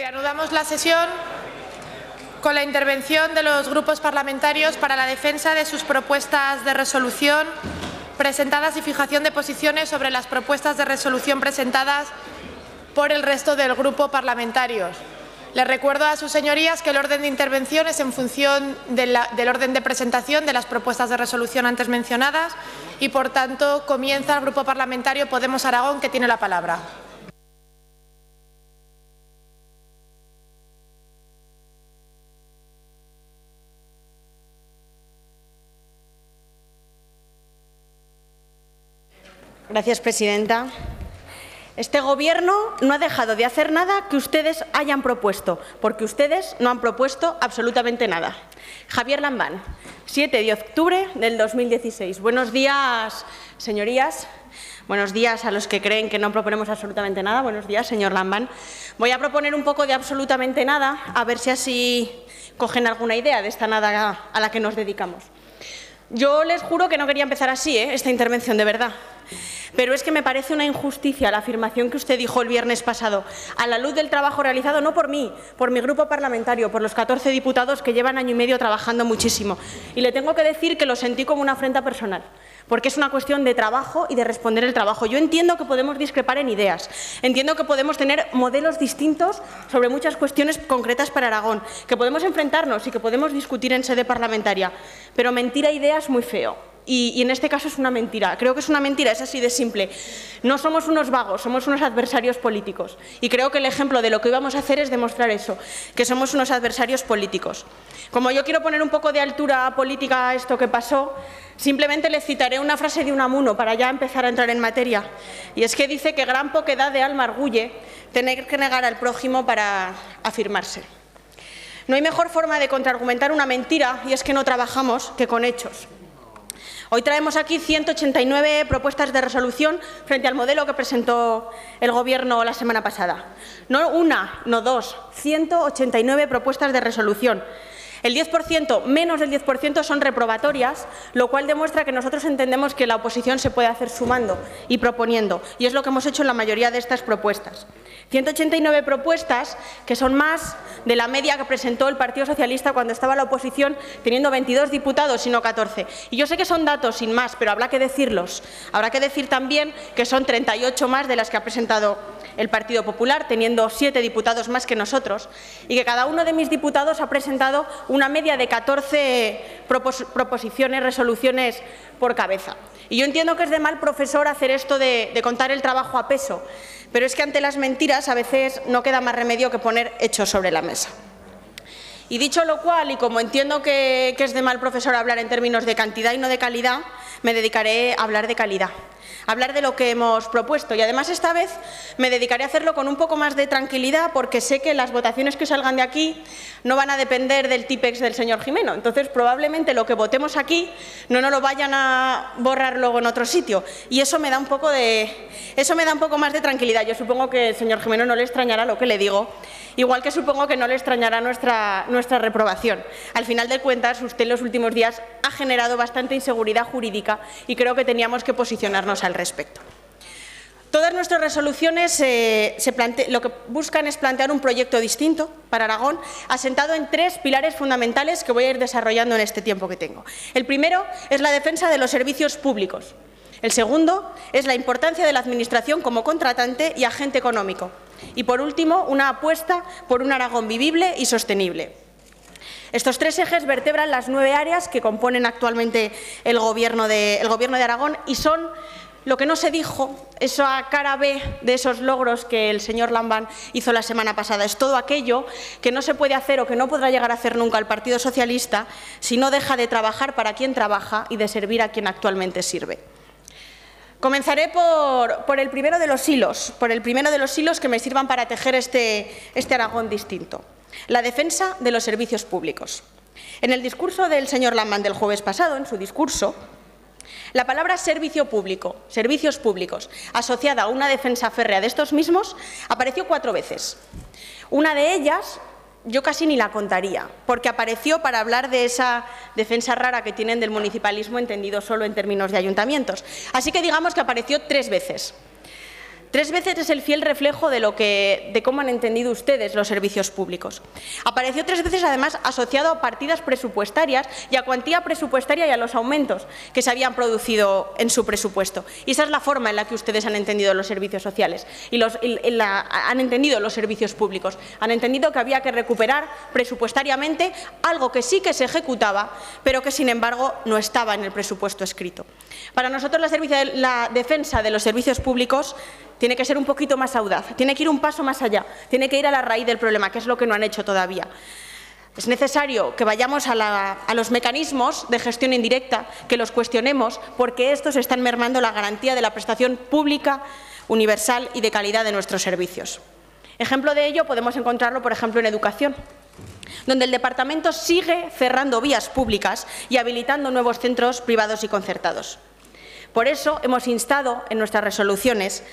Reanudamos la sesión con la intervención de los grupos parlamentarios para la defensa de sus propuestas de resolución presentadas y fijación de posiciones sobre las propuestas de resolución presentadas por el resto del grupo parlamentarios. Les recuerdo a sus señorías que el orden de intervención es en función del orden de presentación de las propuestas de resolución antes mencionadas y, por tanto, comienza el Grupo Parlamentario Podemos Aragón, que tiene la palabra. Gracias, presidenta. Este Gobierno no ha dejado de hacer nada que ustedes hayan propuesto, porque ustedes no han propuesto absolutamente nada. Javier Lambán, 7 de octubre del 2016. Buenos días, señorías. Buenos días a los que creen que no proponemos absolutamente nada. Buenos días, señor Lambán. Voy a proponer un poco de absolutamente nada, a ver si así cogen alguna idea de esta nada a la que nos dedicamos. Yo les juro que no quería empezar así, esta intervención, de verdad. Pero es que me parece una injusticia la afirmación que usted dijo el viernes pasado, a la luz del trabajo realizado, no por mí, por mi grupo parlamentario, por los 14 diputados que llevan año y medio trabajando muchísimo. Y le tengo que decir que lo sentí como una afrenta personal, porque es una cuestión de trabajo y de responder el trabajo. Yo entiendo que podemos discrepar en ideas, entiendo que podemos tener modelos distintos sobre muchas cuestiones concretas para Aragón, que podemos enfrentarnos y que podemos discutir en sede parlamentaria, pero mentir a ideas es muy feo. Y en este caso es una mentira. Creo que es una mentira, es así de simple. No somos unos vagos, somos unos adversarios políticos. Y creo que el ejemplo de lo que hoy vamos a hacer es demostrar eso, que somos unos adversarios políticos. Como yo quiero poner un poco de altura política a esto que pasó, simplemente le citaré una frase de Unamuno para ya empezar a entrar en materia. Y es que dice que gran poquedad de alma arguye tener que negar al prójimo para afirmarse. No hay mejor forma de contraargumentar una mentira, y es que no trabajamos, que con hechos. Hoy traemos aquí 189 propuestas de resolución frente al modelo que presentó el Gobierno la semana pasada. No una, no dos, 189 propuestas de resolución. El 10%, menos del 10%, son reprobatorias, lo cual demuestra que nosotros entendemos que la oposición se puede hacer sumando y proponiendo, y es lo que hemos hecho en la mayoría de estas propuestas. 189 propuestas que son más de la media que presentó el Partido Socialista cuando estaba en la oposición, teniendo 22 diputados y no 14. Y yo sé que son datos sin más, pero habrá que decirlos. Habrá que decir también que son 38 más de las que ha presentado el Partido Popular, teniendo 7 diputados más que nosotros, y que cada uno de mis diputados ha presentado una media de 14 proposiciones, resoluciones por cabeza. Y yo entiendo que es de mal profesor hacer esto de contar el trabajo a peso, pero es que ante las mentiras a veces no queda más remedio que poner hechos sobre la mesa. Y dicho lo cual, y como entiendo que es de mal profesor hablar en términos de cantidad y no de calidad, me dedicaré a hablar de calidad, a hablar de lo que hemos propuesto. Y además esta vez me dedicaré a hacerlo con un poco más de tranquilidad, porque sé que las votaciones que salgan de aquí no van a depender del típex del señor Gimeno. Entonces, probablemente lo que votemos aquí no nos lo vayan a borrar luego en otro sitio. Y eso me da un poco más de tranquilidad. Yo supongo que el señor Gimeno no le extrañará lo que le digo, igual que supongo que no le extrañará nuestra reprobación. Al final de cuentas, usted en los últimos días ha generado bastante inseguridad jurídica y creo que teníamos que posicionarnos al respecto. Todas nuestras resoluciones lo que buscan es plantear un proyecto distinto para Aragón, asentado en 3 pilares fundamentales que voy a ir desarrollando en este tiempo que tengo. El primero es la defensa de los servicios públicos. El segundo es la importancia de la Administración como contratante y agente económico. Y, por último, una apuesta por un Aragón vivible y sostenible. Estos 3 ejes vertebran las 9 áreas que componen actualmente el Gobierno de Aragón y son lo que no se dijo, esa cara B de esos logros que el señor Lambán hizo la semana pasada. Es todo aquello que no se puede hacer o que no podrá llegar a hacer nunca el Partido Socialista si no deja de trabajar para quien trabaja y de servir a quien actualmente sirve. Comenzaré por el primero de los hilos, que me sirvan para tejer este Aragón distinto: la defensa de los servicios públicos. En el discurso del señor Lambán del jueves pasado, en su discurso, la palabra servicio público, servicios públicos, asociada a una defensa férrea de estos mismos, apareció 4 veces. Una de ellas yo casi ni la contaría, porque apareció para hablar de esa defensa rara que tienen del municipalismo entendido solo en términos de ayuntamientos. Así que digamos que apareció 3 veces. 3 veces es el fiel reflejo de cómo han entendido ustedes los servicios públicos. Apareció 3 veces, además, asociado a partidas presupuestarias y a cuantía presupuestaria y a los aumentos que se habían producido en su presupuesto. Y esa es la forma en la que ustedes han entendido los servicios sociales y han entendido los servicios públicos. Han entendido que había que recuperar presupuestariamente algo que sí que se ejecutaba, pero que, sin embargo, no estaba en el presupuesto escrito. Para nosotros, la defensa de los servicios públicos tiene que ser un poquito más audaz, tiene que ir un paso más allá, tiene que ir a la raíz del problema, que es lo que no han hecho todavía. Es necesario que vayamos a los mecanismos de gestión indirecta, que los cuestionemos, porque estos están mermando la garantía de la prestación pública, universal y de calidad de nuestros servicios. Ejemplo de ello podemos encontrarlo, por ejemplo, en educación, donde el Departamento sigue cerrando vías públicas y habilitando nuevos centros privados y concertados. Por eso hemos instado en nuestras resoluciones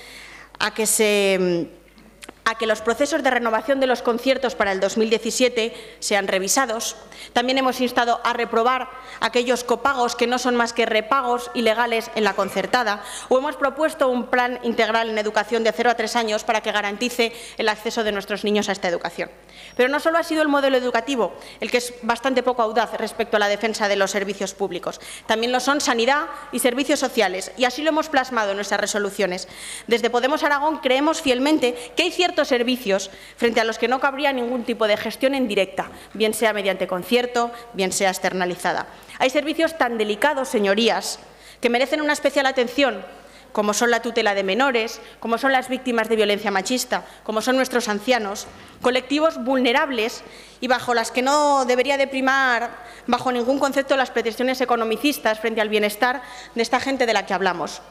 a que los procesos de renovación de los conciertos para el 2017 sean revisados. También hemos instado a reprobar aquellos copagos que no son más que repagos ilegales en la concertada, o hemos propuesto un plan integral en educación de 0 a 3 años para que garantice el acceso de nuestros niños a esta educación. Pero no solo ha sido el modelo educativo el que es bastante poco audaz respecto a la defensa de los servicios públicos, también lo son sanidad y servicios sociales, y así lo hemos plasmado en nuestras resoluciones. Desde Podemos Aragón creemos fielmente que hay ciertos servicios frente a los que no cabría ningún tipo de gestión en directa, bien sea mediante concierto, bien sea externalizada. Hay servicios tan delicados, señorías, que merecen una especial atención, como son la tutela de menores, como son las víctimas de violencia machista, como son nuestros ancianos, colectivos vulnerables y bajo las que no debería de primar bajo ningún concepto las pretensiones economicistas frente al bienestar de esta gente de la que hablamos.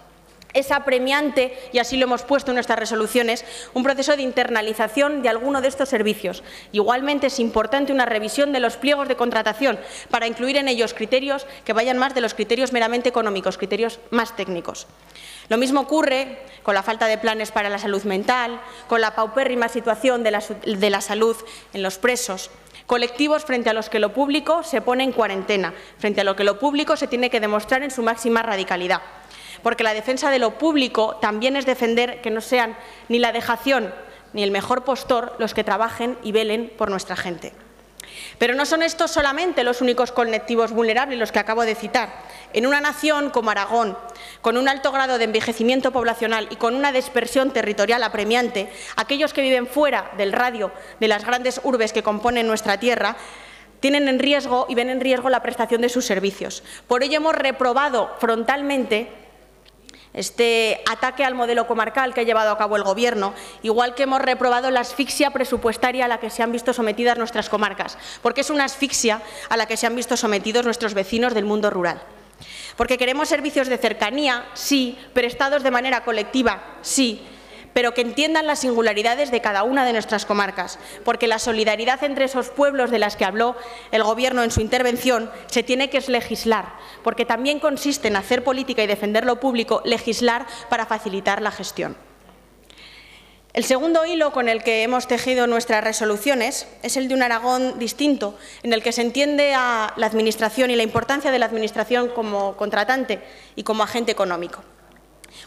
Es apremiante, y así lo hemos puesto en nuestras resoluciones, un proceso de internalización de alguno de estos servicios. Igualmente es importante una revisión de los pliegos de contratación para incluir en ellos criterios que vayan más de los criterios meramente económicos, criterios más técnicos. Lo mismo ocurre con la falta de planes para la salud mental, con la paupérrima situación de la salud en los presos, colectivos frente a los que lo público se pone en cuarentena, frente a lo que lo público se tiene que demostrar en su máxima radicalidad. Porque la defensa de lo público también es defender que no sean ni la dejación ni el mejor postor los que trabajen y velen por nuestra gente. Pero no son estos solamente los únicos colectivos vulnerables los que acabo de citar. En una nación como Aragón, con un alto grado de envejecimiento poblacional y con una dispersión territorial apremiante, aquellos que viven fuera del radio de las grandes urbes que componen nuestra tierra tienen en riesgo y ven en riesgo la prestación de sus servicios. Por ello hemos reprobado frontalmente este ataque al modelo comarcal que ha llevado a cabo el Gobierno, igual que hemos reprobado la asfixia presupuestaria a la que se han visto sometidas nuestras comarcas, porque es una asfixia a la que se han visto sometidos nuestros vecinos del mundo rural. Porque queremos servicios de cercanía, sí, prestados de manera colectiva, sí, pero que entiendan las singularidades de cada una de nuestras comarcas, porque la solidaridad entre esos pueblos de las que habló el Gobierno en su intervención se tiene que legislar, porque también consiste en hacer política y defender lo público, legislar para facilitar la gestión. El segundo hilo con el que hemos tejido nuestras resoluciones es el de un Aragón distinto, en el que se entiende a la Administración y la importancia de la Administración como contratante y como agente económico.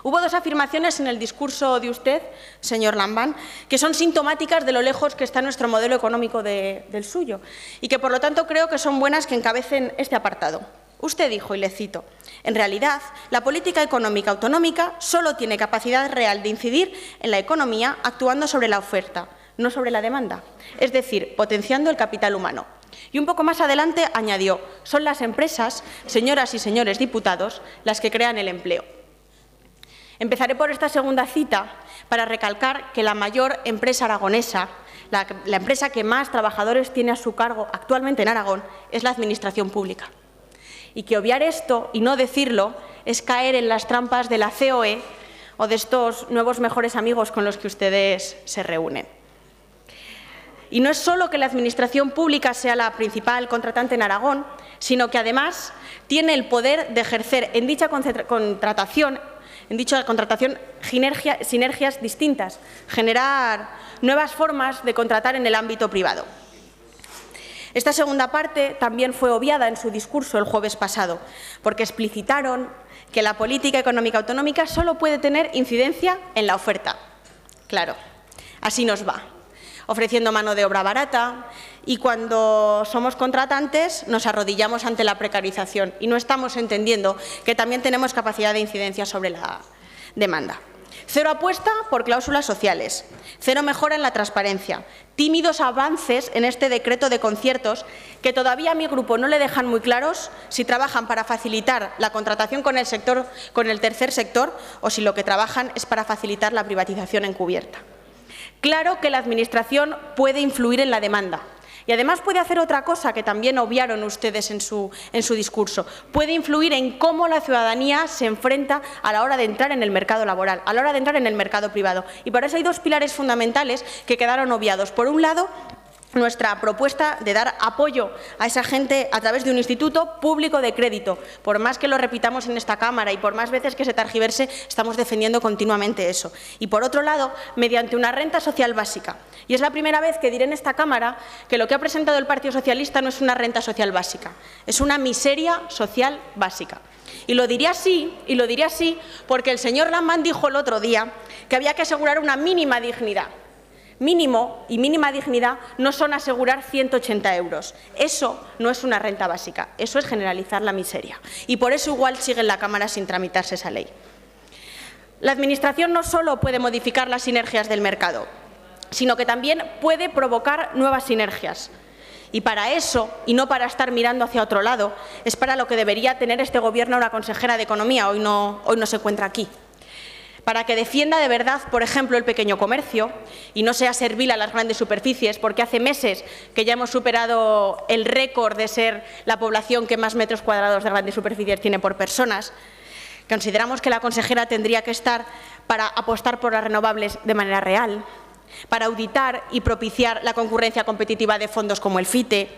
Hubo 2 afirmaciones en el discurso de usted, señor Lambán, que son sintomáticas de lo lejos que está nuestro modelo económico del suyo y que, por lo tanto, creo que son buenas que encabecen este apartado. Usted dijo, y le cito, en realidad, la política económica autonómica solo tiene capacidad real de incidir en la economía actuando sobre la oferta, no sobre la demanda, es decir, potenciando el capital humano. Y un poco más adelante añadió, son las empresas, señoras y señores diputados, las que crean el empleo. Empezaré por esta segunda cita para recalcar que la mayor empresa aragonesa, la empresa que más trabajadores tiene a su cargo actualmente en Aragón, es la Administración pública. Y que obviar esto y no decirlo es caer en las trampas de la COE o de estos nuevos mejores amigos con los que ustedes se reúnen. Y no es solo que la Administración pública sea la principal contratante en Aragón, sino que además tiene el poder de ejercer en dicha contratación sinergias distintas, generar nuevas formas de contratar en el ámbito privado. Esta segunda parte también fue obviada en su discurso el jueves pasado, porque explicitaron que la política económica autonómica solo puede tener incidencia en la oferta, Claro, así nos va, ofreciendo mano de obra barata y cuando somos contratantes nos arrodillamos ante la precarización y no estamos entendiendo que también tenemos capacidad de incidencia sobre la demanda. Cero apuesta por cláusulas sociales, cero mejora en la transparencia, tímidos avances en este decreto de conciertos que todavía a mi grupo no le dejan muy claros si trabajan para facilitar la contratación con el tercer sector o si lo que trabajan es para facilitar la privatización encubierta. Claro que la Administración puede influir en la demanda. Y además puede hacer otra cosa que también obviaron ustedes en su discurso. Puede influir en cómo la ciudadanía se enfrenta a la hora de entrar en el mercado laboral, a la hora de entrar en el mercado privado. Y para eso hay dos pilares fundamentales que quedaron obviados. Por un lado, nuestra propuesta de dar apoyo a esa gente a través de un instituto público de crédito. Por más que lo repitamos en esta Cámara y por más veces que se tergiverse, estamos defendiendo continuamente eso. Y por otro lado, mediante una renta social básica. Y es la primera vez que diré en esta Cámara que lo que ha presentado el Partido Socialista no es una renta social básica, es una miseria social básica. Y lo diré así porque el señor Lamán dijo el otro día que había que asegurar una mínima dignidad. Mínimo y mínima dignidad no son asegurar 180 euros. Eso no es una renta básica, eso es generalizar la miseria. Y por eso igual sigue en la Cámara sin tramitarse esa ley. La Administración no solo puede modificar las sinergias del mercado, sino que también puede provocar nuevas sinergias. Y para eso, y no para estar mirando hacia otro lado, es para lo que debería tener este Gobierno una consejera de Economía, hoy no se encuentra aquí. Para que defienda de verdad, por ejemplo, el pequeño comercio y no sea servil a las grandes superficies, porque hace meses que ya hemos superado el récord de ser la población que más metros cuadrados de grandes superficies tiene por personas. Consideramos que la consejera tendría que estar para apostar por las renovables de manera real, para auditar y propiciar la concurrencia competitiva de fondos como el FITE,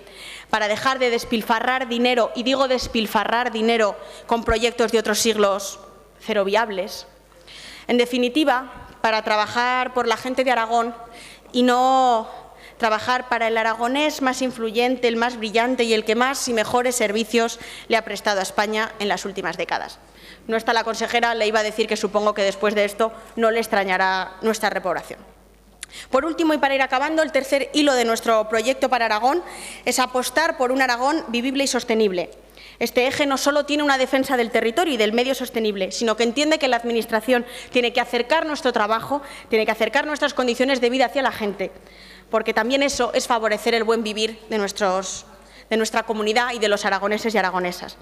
para dejar de despilfarrar dinero, y digo despilfarrar dinero con proyectos de otros siglos cero viables. En definitiva, para trabajar por la gente de Aragón y no trabajar para el aragonés más influyente, el más brillante y el que más y mejores servicios le ha prestado a España en las últimas décadas. No está la consejera, le iba a decir que supongo que después de esto no le extrañará nuestra reprobación. Por último, y para ir acabando, el tercer hilo de nuestro proyecto para Aragón es apostar por un Aragón vivible y sostenible. Este eje no solo tiene una defensa del territorio y del medio sostenible, sino que entiende que la Administración tiene que acercar nuestro trabajo, tiene que acercar nuestras condiciones de vida hacia la gente, porque también eso es favorecer el buen vivir de nuestra comunidad y de los aragoneses y aragonesas.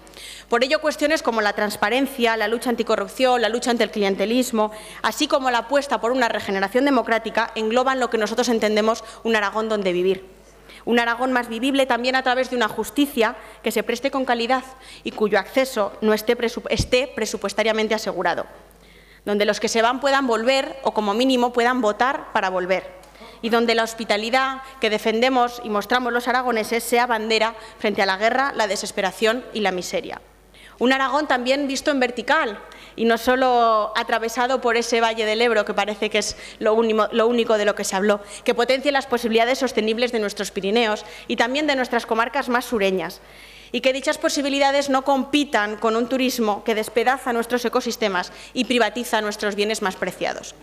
Por ello, cuestiones como la transparencia, la lucha anticorrupción, la lucha ante el clientelismo, así como la apuesta por una regeneración democrática, engloban lo que nosotros entendemos un Aragón donde vivir. Un Aragón más vivible también a través de una justicia que se preste con calidad y cuyo acceso no esté presupuestariamente asegurado, donde los que se van puedan volver o, como mínimo, puedan votar para volver, y donde la hospitalidad que defendemos y mostramos los aragoneses sea bandera frente a la guerra, la desesperación y la miseria. Un Aragón también visto en vertical y no solo atravesado por ese valle del Ebro, que parece que es lo único de lo que se habló, que potencie las posibilidades sostenibles de nuestros Pirineos y también de nuestras comarcas más sureñas, y que dichas posibilidades no compitan con un turismo que despedaza nuestros ecosistemas y privatiza nuestros bienes más preciados.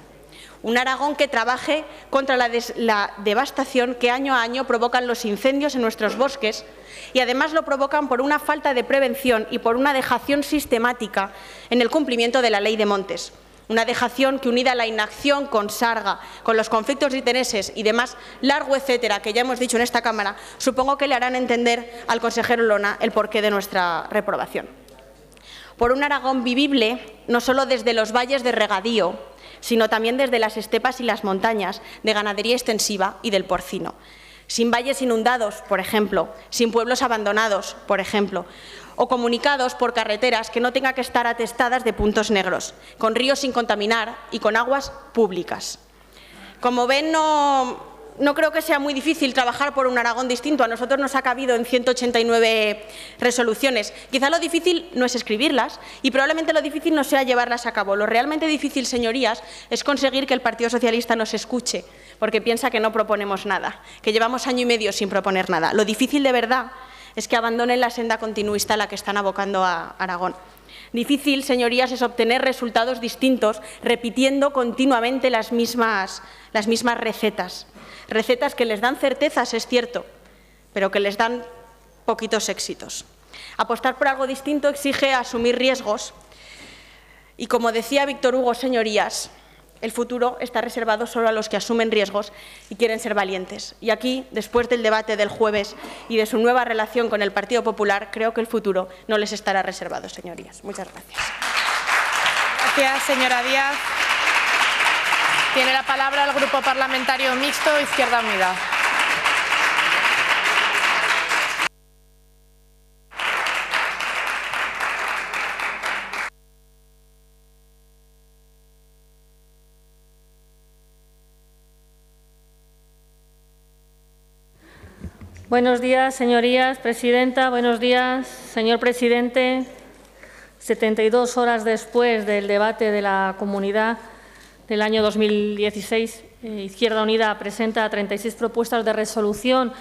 Un Aragón que trabaje contra la devastación que año a año provocan los incendios en nuestros bosques y además lo provocan por una falta de prevención y por una dejación sistemática en el cumplimiento de la Ley de Montes. Una dejación que, unida a la inacción con Sarga, con los conflictos de intereses y demás largo etcétera que ya hemos dicho en esta Cámara, supongo que le harán entender al consejero Lona el porqué de nuestra reprobación. Por un Aragón vivible, no solo desde los valles de regadío, sino también desde las estepas y las montañas, de ganadería extensiva y del porcino. Sin valles inundados, por ejemplo, sin pueblos abandonados, por ejemplo, o comunicados por carreteras que no tengan que estar atestadas de puntos negros, con ríos sin contaminar y con aguas públicas. Como ven, no creo que sea muy difícil trabajar por un Aragón distinto. A nosotros nos ha cabido en 189 resoluciones. Quizá lo difícil no es escribirlas y probablemente lo difícil no sea llevarlas a cabo. Lo realmente difícil, señorías, es conseguir que el Partido Socialista nos escuche, porque piensa que no proponemos nada, que llevamos año y medio sin proponer nada. Lo difícil de verdad es que abandonen la senda continuista a la que están abocando a Aragón. Difícil, señorías, es obtener resultados distintos repitiendo continuamente las mismas recetas. Recetas que les dan certezas, es cierto, pero que les dan poquitos éxitos. Apostar por algo distinto exige asumir riesgos y, como decía Víctor Hugo, señorías, el futuro está reservado solo a los que asumen riesgos y quieren ser valientes. Y aquí, después del debate del jueves y de su nueva relación con el Partido Popular, creo que el futuro no les estará reservado, señorías. Muchas gracias. Gracias, señora Díaz. Tiene la palabra el Grupo Parlamentario Mixto Izquierda Unida. Buenos días, señorías, presidenta. Buenos días, señor presidente. 72 horas después del debate de la Comunidad del año 2016, Izquierda Unida presenta 36 propuestas de resolución,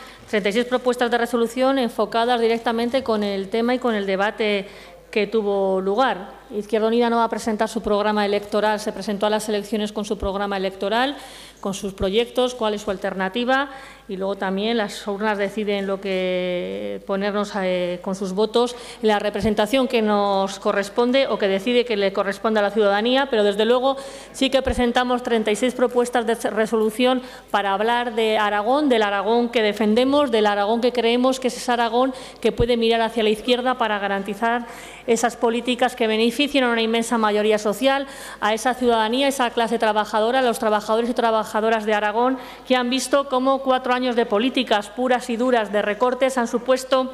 enfocadas directamente con el tema y con el debate que tuvo lugar. Izquierda Unida no va a presentar su programa electoral, se presentó a las elecciones con su programa electoral, con sus proyectos, cuál es su alternativa, y luego también las urnas deciden lo que ponernos con sus votos en la representación que nos corresponde o que decide que le corresponde a la ciudadanía, pero desde luego sí que presentamos 36 propuestas de resolución para hablar de Aragón, del Aragón que defendemos, del Aragón que creemos que es ese Aragón que puede mirar hacia la izquierda para garantizar esas políticas que beneficien a una inmensa mayoría social, a esa ciudadanía, a esa clase trabajadora, a los trabajadores y trabajadoras de Aragón, que han visto cómo 4 años de políticas puras y duras de recortes han supuesto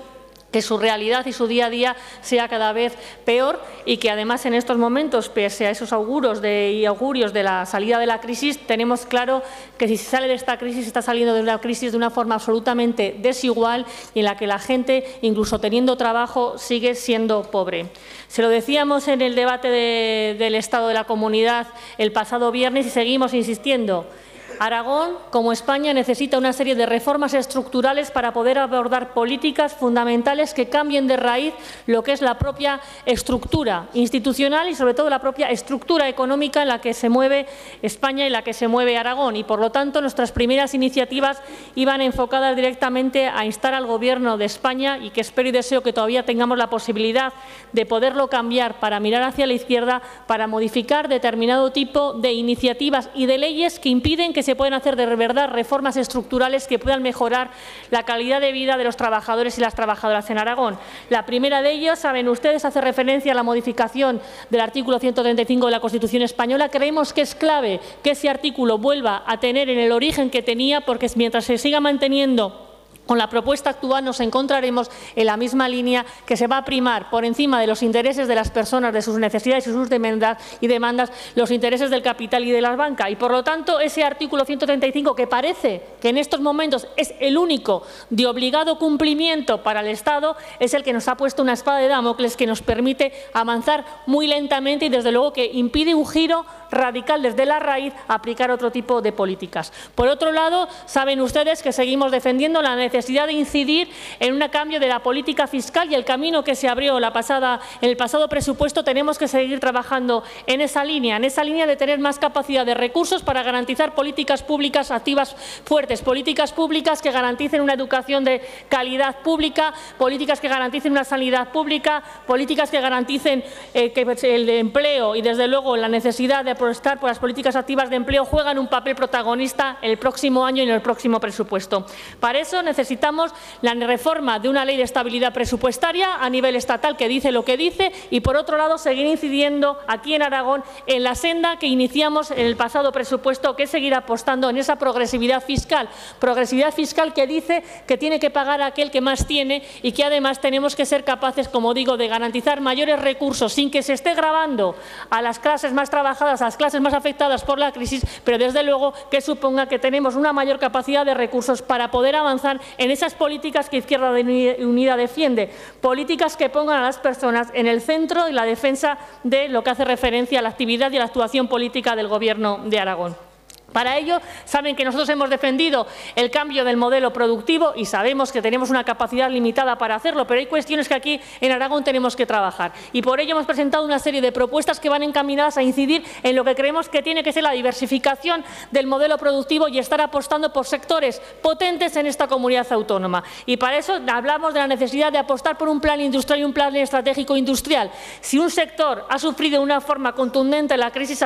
que su realidad y su día a día sea cada vez peor y que además en estos momentos, pese a esos augurios de la salida de la crisis, tenemos claro que si se sale de esta crisis, se está saliendo de una crisis de una forma absolutamente desigual y en la que la gente, incluso teniendo trabajo, sigue siendo pobre. Se lo decíamos en el debate del Estado de la Comunidad el pasado viernes y seguimos insistiendo. Aragón, como España, necesita una serie de reformas estructurales para poder abordar políticas fundamentales que cambien de raíz lo que es la propia estructura institucional y, sobre todo, la propia estructura económica en la que se mueve España y en la que se mueve Aragón. Y, por lo tanto, nuestras primeras iniciativas iban enfocadas directamente a instar al Gobierno de España y que espero y deseo que todavía tengamos la posibilidad de poderlo cambiar para mirar hacia la izquierda, para modificar determinado tipo de iniciativas y de leyes que impiden que se pueden hacer de verdad reformas estructurales que puedan mejorar la calidad de vida de los trabajadores y las trabajadoras en Aragón. La primera de ellas, saben ustedes, hace referencia a la modificación del artículo 135 de la Constitución española. Creemos que es clave que ese artículo vuelva a tener en el origen que tenía, porque mientras se siga manteniendo con la propuesta actual nos encontraremos en la misma línea, que se va a primar por encima de los intereses de las personas, de sus necesidades y sus demandas, los intereses del capital y de la banca. Y, por lo tanto, ese artículo 135, que parece que en estos momentos es el único de obligado cumplimiento para el Estado, es el que nos ha puesto una espada de Damocles que nos permite avanzar muy lentamente y, desde luego, que impide un giro radical desde la raíz a aplicar otro tipo de políticas. Por otro lado, saben ustedes que seguimos defendiendo la necesidad de incidir en un cambio de la política fiscal y el camino que se abrió en el pasado presupuesto. Tenemos que seguir trabajando en esa línea de tener más capacidad de recursos para garantizar políticas públicas activas fuertes, políticas públicas que garanticen una educación de calidad pública, políticas que garanticen una sanidad pública, políticas que garanticen que el empleo y, desde luego, la necesidad de apostar por las políticas activas de empleo juegan un papel protagonista el próximo año y en el próximo presupuesto. Para eso necesitamos la reforma de una ley de estabilidad presupuestaria a nivel estatal que dice lo que dice y, por otro lado, seguir incidiendo aquí en Aragón en la senda que iniciamos en el pasado presupuesto, que es seguir apostando en esa progresividad fiscal que dice que tiene que pagar aquel que más tiene y que además tenemos que ser capaces, como digo, de garantizar mayores recursos sin que se esté gravando a las clases más trabajadas, a las clases más afectadas por la crisis, pero desde luego que suponga que tenemos una mayor capacidad de recursos para poder avanzar en esas políticas que Izquierda Unida defiende, políticas que pongan a las personas en el centro y la defensa de lo que hace referencia a la actividad y a la actuación política del Gobierno de Aragón. Para ello, saben que nosotros hemos defendido el cambio del modelo productivo y sabemos que tenemos una capacidad limitada para hacerlo, pero hay cuestiones que aquí en Aragón tenemos que trabajar. Y por ello hemos presentado una serie de propuestas que van encaminadas a incidir en lo que creemos que tiene que ser la diversificación del modelo productivo y estar apostando por sectores potentes en esta comunidad autónoma. Y para eso hablamos de la necesidad de apostar por un plan industrial y un plan estratégico industrial. Si un sector ha sufrido de una forma contundente la crisis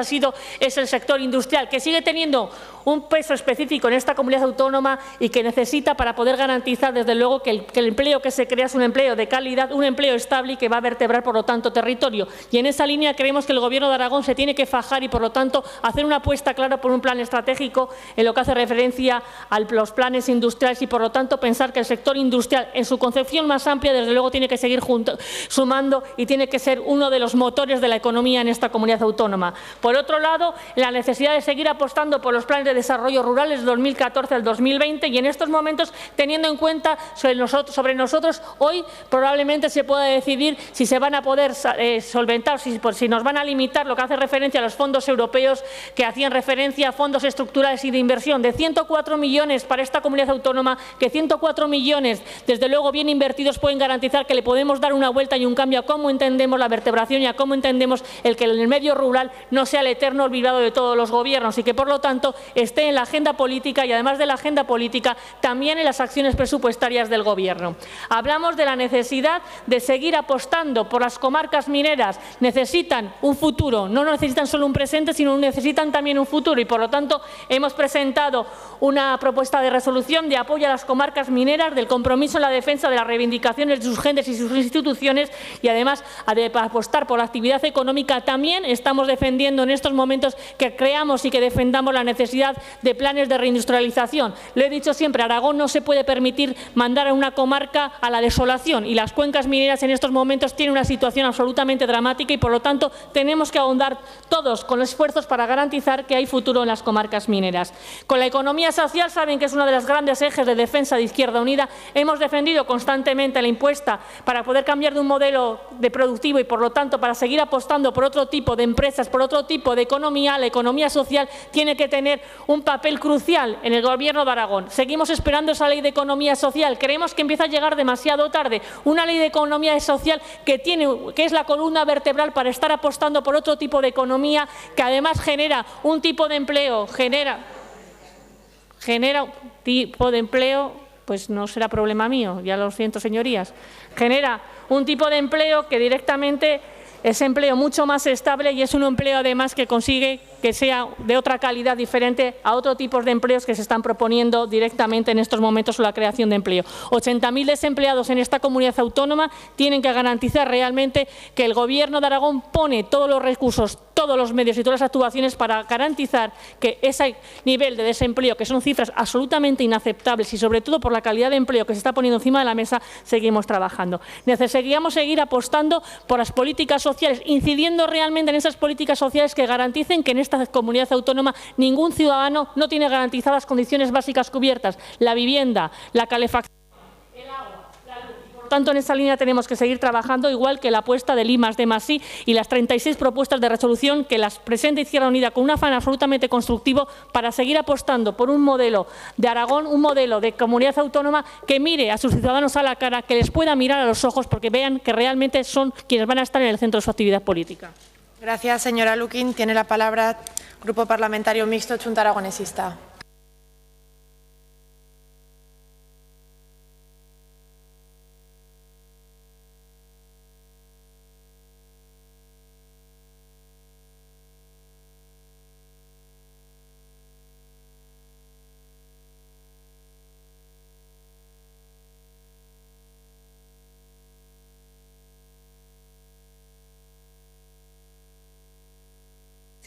es el sector industrial, que sigue teniendo un peso específico en esta comunidad autónoma y que necesita para poder garantizar, desde luego, que el empleo que se crea es un empleo de calidad, un empleo estable y que va a vertebrar, por lo tanto, territorio. Y en esa línea creemos que el Gobierno de Aragón se tiene que fajar y, por lo tanto, hacer una apuesta clara por un plan estratégico en lo que hace referencia a los planes industriales y, por lo tanto, pensar que el sector industrial, en su concepción más amplia, desde luego, tiene que seguir sumando y tiene que ser uno de los motores de la economía en esta comunidad autónoma. Por otro lado, la necesidad de seguir apostando por los planes de desarrollo rural desde 2014 al 2020 y en estos momentos, teniendo en cuenta sobre nosotros, hoy probablemente se pueda decidir si se van a poder solventar, si nos van a limitar lo que hace referencia a los fondos europeos que hacían referencia a fondos estructurales y de inversión de 104 millones para esta comunidad autónoma, que 104 millones, desde luego bien invertidos, pueden garantizar que le podemos dar una vuelta y un cambio a cómo entendemos la vertebración y a cómo entendemos el que el medio rural no sea el eterno olvidado de todos los gobiernos y que, por lo tanto, esté en la agenda política y, además de la agenda política, también en las acciones presupuestarias del Gobierno. Hablamos de la necesidad de seguir apostando por las comarcas mineras. Necesitan un futuro, no necesitan solo un presente, sino necesitan también un futuro y, por lo tanto, hemos presentado una propuesta de resolución de apoyo a las comarcas mineras, del compromiso en la defensa de las reivindicaciones de sus gentes y sus instituciones y, además, de apostar por la actividad económica. También estamos defendiendo en estos momentos que creamos y que defendamos la necesidad de planes de reindustrialización. Lo he dicho siempre, Aragón no se puede permitir mandar a una comarca a la desolación y las cuencas mineras en estos momentos tienen una situación absolutamente dramática y, por lo tanto, tenemos que ahondar todos con esfuerzos para garantizar que hay futuro en las comarcas mineras. Con la economía social, saben que es uno de los grandes ejes de defensa de Izquierda Unida. Hemos defendido constantemente la impuesta para poder cambiar de un modelo de productivo y, por lo tanto, para seguir apostando por otro tipo de empresas, por otro tipo de economía. La economía social tiene que tener un papel crucial en el Gobierno de Aragón. Seguimos esperando esa ley de economía social. Creemos que empieza a llegar demasiado tarde. Una ley de economía social que es la columna vertebral para estar apostando por otro tipo de economía que, además, genera un tipo de empleo, genera un tipo de empleo, pues no será problema mío, ya lo siento, señorías. Genera un tipo de empleo que directamente es empleo mucho más estable y es un empleo, además, que consigue que sea de otra calidad diferente a otros tipos de empleos que se están proponiendo directamente en estos momentos la creación de empleo. 80.000 desempleados en esta comunidad autónoma tienen que garantizar realmente que el Gobierno de Aragón pone todos los recursos, todos los medios y todas las actuaciones para garantizar que ese nivel de desempleo, que son cifras absolutamente inaceptables y, sobre todo, por la calidad de empleo que se está poniendo encima de la mesa, seguimos trabajando. Necesitaríamos seguir apostando por las políticas sociales, incidiendo realmente en esas políticas sociales que garanticen que en esta comunidad autónoma ningún ciudadano no tiene garantizadas condiciones básicas cubiertas: la vivienda, la calefacción, el agua, la luz. Por tanto, en esa línea tenemos que seguir trabajando, igual que la apuesta del I+D+I y las 36 propuestas de resolución que las presenta Izquierda Unida con un afán absolutamente constructivo para seguir apostando por un modelo de Aragón, un modelo de comunidad autónoma que mire a sus ciudadanos a la cara, que les pueda mirar a los ojos, porque vean que realmente son quienes van a estar en el centro de su actividad política. Gracias, señora Luquín. Tiene la palabra Grupo Parlamentario Mixto Chunta Aragonesista.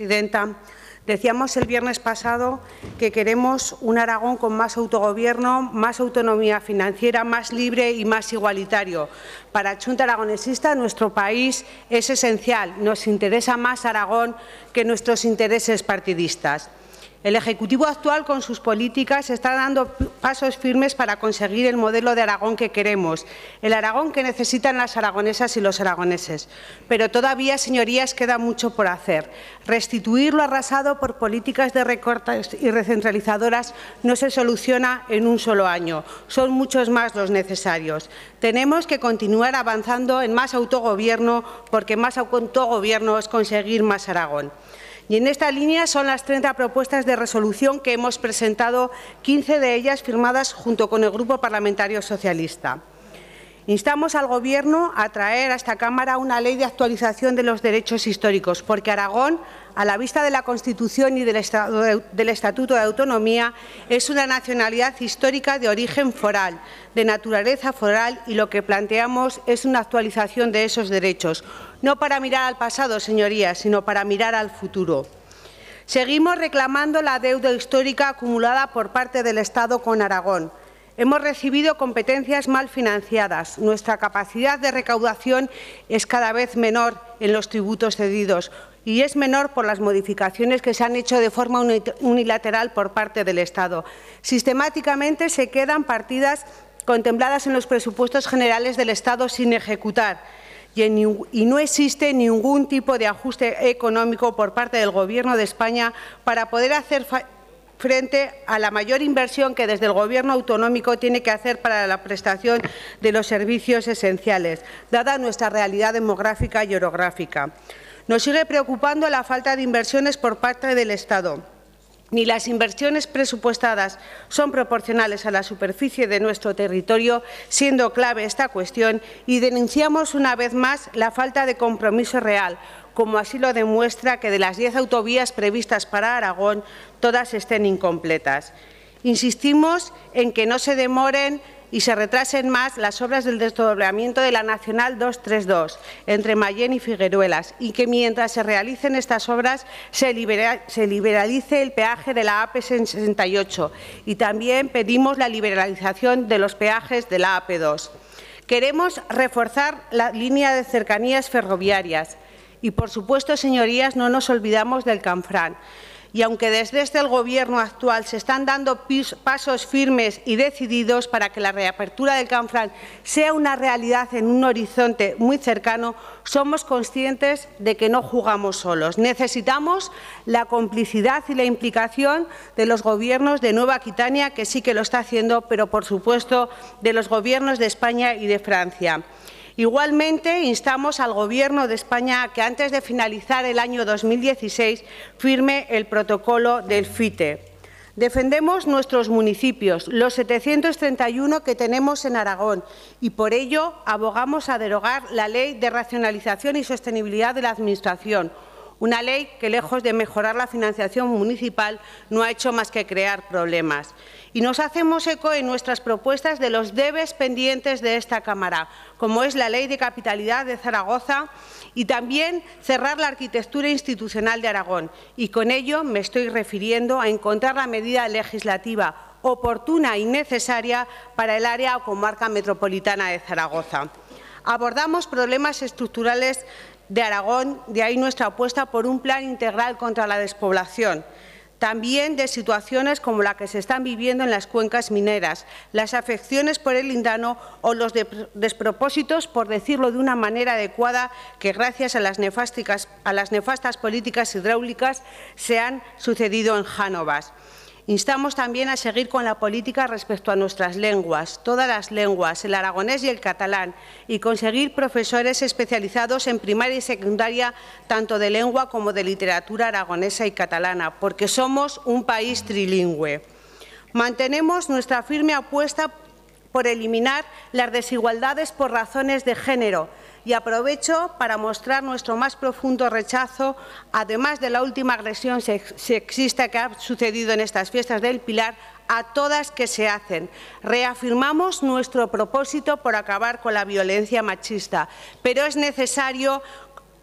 Presidenta, decíamos el viernes pasado que queremos un Aragón con más autogobierno, más autonomía financiera, más libre y más igualitario. Para Chunta Aragonesista, nuestro país es esencial. Nos interesa más Aragón que nuestros intereses partidistas. El Ejecutivo actual, con sus políticas, está dando pasos firmes para conseguir el modelo de Aragón que queremos, el Aragón que necesitan las aragonesas y los aragoneses. Pero todavía, señorías, queda mucho por hacer. Restituir lo arrasado por políticas de recortes y recentralizadoras no se soluciona en un solo año. Son muchos más los necesarios. Tenemos que continuar avanzando en más autogobierno, porque más autogobierno es conseguir más Aragón. Y en esta línea son las 30 propuestas de resolución que hemos presentado, 15 de ellas firmadas junto con el Grupo Parlamentario Socialista. Instamos al Gobierno a traer a esta Cámara una ley de actualización de los derechos históricos, porque Aragón, a la vista de la Constitución y del Estatuto de Autonomía, es una nacionalidad histórica de origen foral, de naturaleza foral, y lo que planteamos es una actualización de esos derechos, no para mirar al pasado, señorías, sino para mirar al futuro. Seguimos reclamando la deuda histórica acumulada por parte del Estado con Aragón. Hemos recibido competencias mal financiadas. Nuestra capacidad de recaudación es cada vez menor en los tributos cedidos y es menor por las modificaciones que se han hecho de forma unilateral por parte del Estado. Sistemáticamente se quedan partidas contempladas en los presupuestos generales del Estado sin ejecutar y no existe ningún tipo de ajuste económico por parte del Gobierno de España para poder hacer frente a la mayor inversión que desde el Gobierno autonómico tiene que hacer para la prestación de los servicios esenciales, dada nuestra realidad demográfica y orográfica. Nos sigue preocupando la falta de inversiones por parte del Estado. Ni las inversiones presupuestadas son proporcionales a la superficie de nuestro territorio, siendo clave esta cuestión, y denunciamos una vez más la falta de compromiso real, como así lo demuestra que de las 10 autovías previstas para Aragón, todas estén incompletas. Insistimos en que no se demoren y se retrasen más las obras del desdoblamiento de la Nacional 232 entre Mayén y Figueruelas, y que mientras se realicen estas obras se liberalice el peaje de la AP68, y también pedimos la liberalización de los peajes de la AP2. Queremos reforzar la línea de cercanías ferroviarias y, por supuesto, señorías, no nos olvidamos del Canfranc. Y aunque desde el Gobierno actual se están dando pasos firmes y decididos para que la reapertura del Canfranc sea una realidad en un horizonte muy cercano, somos conscientes de que no jugamos solos. Necesitamos la complicidad y la implicación de los Gobiernos de Nueva Aquitania, que sí que lo está haciendo, pero por supuesto de los Gobiernos de España y de Francia. Igualmente, instamos al Gobierno de España a que antes de finalizar el año 2016 firme el protocolo del FITE. Defendemos nuestros municipios, los 731 que tenemos en Aragón, y por ello abogamos a derogar la Ley de Racionalización y Sostenibilidad de la Administración, una ley que, lejos de mejorar la financiación municipal, no ha hecho más que crear problemas. Y nos hacemos eco en nuestras propuestas de los debes pendientes de esta Cámara, como es la Ley de Capitalidad de Zaragoza, y también cerrar la arquitectura institucional de Aragón. Y con ello me estoy refiriendo a encontrar la medida legislativa oportuna y necesaria para el área o comarca metropolitana de Zaragoza. Abordamos problemas estructurales de Aragón, de ahí nuestra apuesta por un plan integral contra la despoblación. También de situaciones como la que se están viviendo en las cuencas mineras, las afecciones por el lindano o los despropósitos, por decirlo de una manera adecuada, que gracias a las nefastas políticas hidráulicas se han sucedido en Jánovas. Instamos también a seguir con la política respecto a nuestras lenguas, todas las lenguas, el aragonés y el catalán, y conseguir profesores especializados en primaria y secundaria, tanto de lengua como de literatura aragonesa y catalana, porque somos un país trilingüe. Mantenemos nuestra firme apuesta por eliminar las desigualdades por razones de género, y aprovecho para mostrar nuestro más profundo rechazo, además de la última agresión sexista que ha sucedido en estas fiestas del Pilar, a todas que se hacen. Reafirmamos nuestro propósito por acabar con la violencia machista, pero es necesario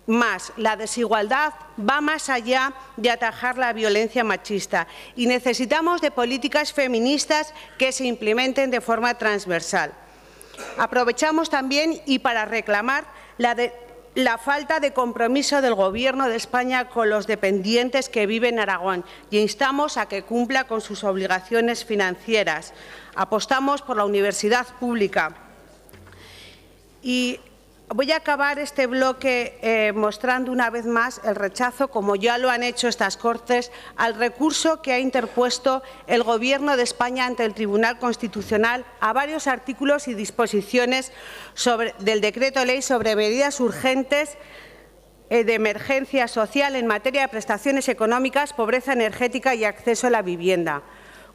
más. La desigualdad va más allá de atajar la violencia machista y necesitamos de políticas feministas que se implementen de forma transversal. Aprovechamos también y para reclamar la falta de compromiso del Gobierno de España con los dependientes que viven en Aragón y instamos a que cumpla con sus obligaciones financieras. Apostamos por la universidad pública. Y voy a acabar este bloque mostrando una vez más el rechazo, como ya lo han hecho estas Cortes, al recurso que ha interpuesto el Gobierno de España ante el Tribunal Constitucional a varios artículos y disposiciones del Decreto Ley sobre medidas urgentes de emergencia social en materia de prestaciones económicas, pobreza energética y acceso a la vivienda.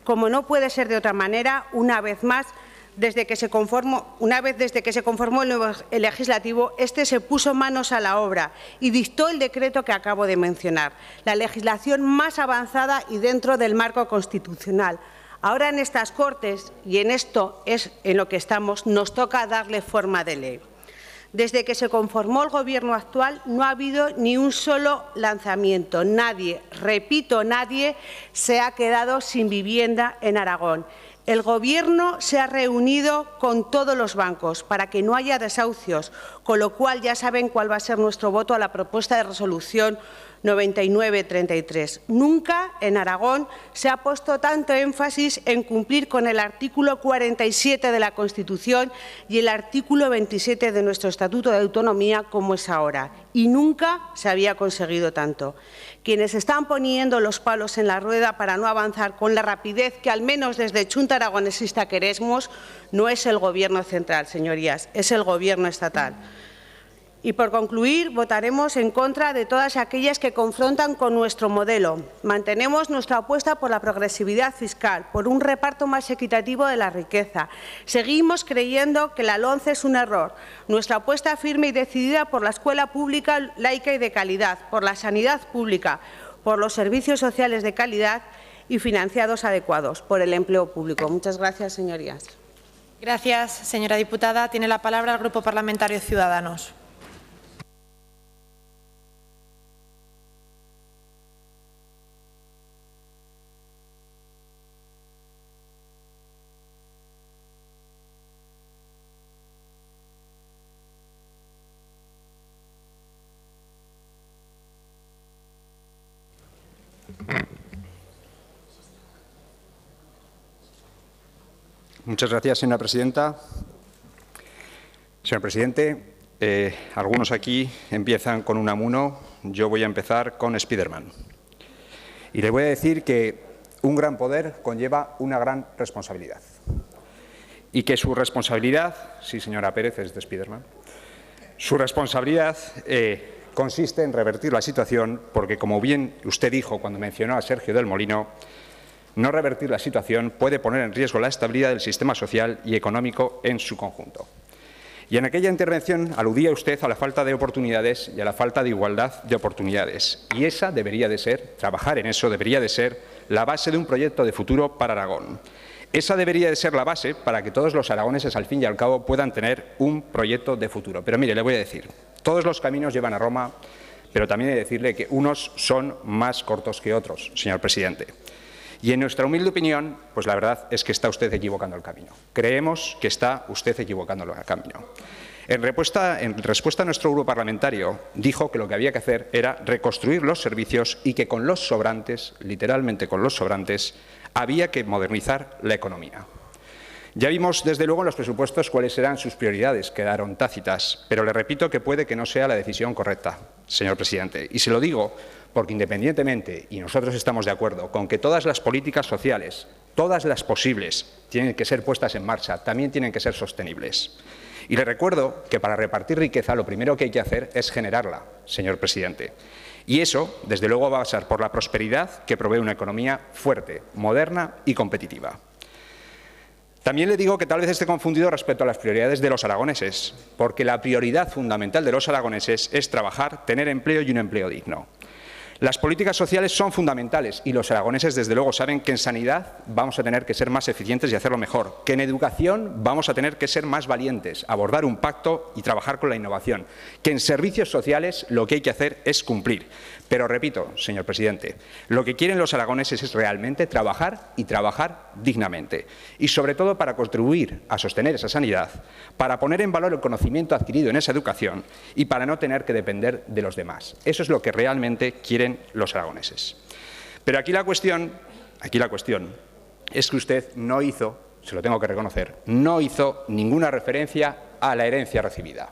Como no puede ser de otra manera, una vez desde que se conformó el nuevo legislativo, este se puso manos a la obra y dictó el decreto que acabo de mencionar, la legislación más avanzada y dentro del marco constitucional. Ahora en estas Cortes, y en esto es en lo que estamos, nos toca darle forma de ley. Desde que se conformó el Gobierno actual no ha habido ni un solo lanzamiento. Nadie, repito, nadie se ha quedado sin vivienda en Aragón. El Gobierno se ha reunido con todos los bancos para que no haya desahucios, con lo cual ya saben cuál va a ser nuestro voto a la propuesta de resolución 9933. Nunca en Aragón se ha puesto tanto énfasis en cumplir con el artículo 47 de la Constitución y el artículo 27 de nuestro Estatuto de Autonomía como es ahora. Y nunca se había conseguido tanto. Quienes están poniendo los palos en la rueda para no avanzar con la rapidez que al menos desde Chunta Aragonesista queremos no es el Gobierno central, señorías, es el Gobierno estatal. Y, por concluir, votaremos en contra de todas aquellas que confrontan con nuestro modelo. Mantenemos nuestra apuesta por la progresividad fiscal, por un reparto más equitativo de la riqueza. Seguimos creyendo que la LOMCE es un error. Nuestra apuesta firme y decidida por la escuela pública laica y de calidad, por la sanidad pública, por los servicios sociales de calidad y financiados adecuados, por el empleo público. Muchas gracias, señorías. Gracias, señora diputada. Tiene la palabra el Grupo Parlamentario Ciudadanos. Muchas gracias, señora presidenta. Señor presidente, algunos aquí empiezan con Unamuno, yo voy a empezar con Spiderman. Y le voy a decir que un gran poder conlleva una gran responsabilidad. Y que su responsabilidad, sí, señora Pérez, es de Spiderman, su responsabilidad consiste en revertir la situación porque, como bien usted dijo cuando mencionó a Sergio del Molino, no revertir la situación puede poner en riesgo la estabilidad del sistema social y económico en su conjunto. Y en aquella intervención aludía usted a la falta de oportunidades y a la falta de igualdad de oportunidades. Y esa debería de ser, trabajar en eso debería de ser la base de un proyecto de futuro para Aragón. Esa debería de ser la base para que todos los aragoneses, al fin y al cabo, puedan tener un proyecto de futuro. Pero mire, le voy a decir, todos los caminos llevan a Roma, pero también he de decirle que unos son más cortos que otros, señor presidente. Y en nuestra humilde opinión, pues la verdad es que está usted equivocando el camino. Creemos que está usted equivocando el camino. En respuesta a nuestro grupo parlamentario, dijo que lo que había que hacer era reconstruir los servicios y que con los sobrantes, literalmente con los sobrantes, había que modernizar la economía. Ya vimos, desde luego, en los presupuestos cuáles eran sus prioridades, quedaron tácitas, pero le repito que puede que no sea la decisión correcta, señor presidente. Y se lo digo porque, independientemente, y nosotros estamos de acuerdo, con que todas las políticas sociales, todas las posibles, tienen que ser puestas en marcha, también tienen que ser sostenibles. Y le recuerdo que para repartir riqueza lo primero que hay que hacer es generarla, señor presidente. Y eso, desde luego, va a pasar por la prosperidad que provee una economía fuerte, moderna y competitiva. También le digo que tal vez esté confundido respecto a las prioridades de los aragoneses, porque la prioridad fundamental de los aragoneses es trabajar, tener empleo y un empleo digno. Las políticas sociales son fundamentales y los aragoneses, desde luego, saben que en sanidad vamos a tener que ser más eficientes y hacerlo mejor, que en educación vamos a tener que ser más valientes, abordar un pacto y trabajar con la innovación, que en servicios sociales lo que hay que hacer es cumplir. Pero repito, señor presidente, lo que quieren los aragoneses es realmente trabajar y trabajar dignamente. Y sobre todo para contribuir a sostener esa sanidad, para poner en valor el conocimiento adquirido en esa educación y para no tener que depender de los demás. Eso es lo que realmente quieren los aragoneses. Pero aquí la cuestión es que usted no hizo, se lo tengo que reconocer, no hizo ninguna referencia a la herencia recibida.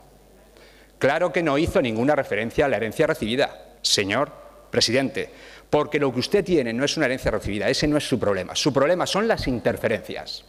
Claro que no hizo ninguna referencia a la herencia recibida, señor presidente, porque lo que usted tiene no es una herencia recibida, ese no es su problema. Su problema son las interferencias.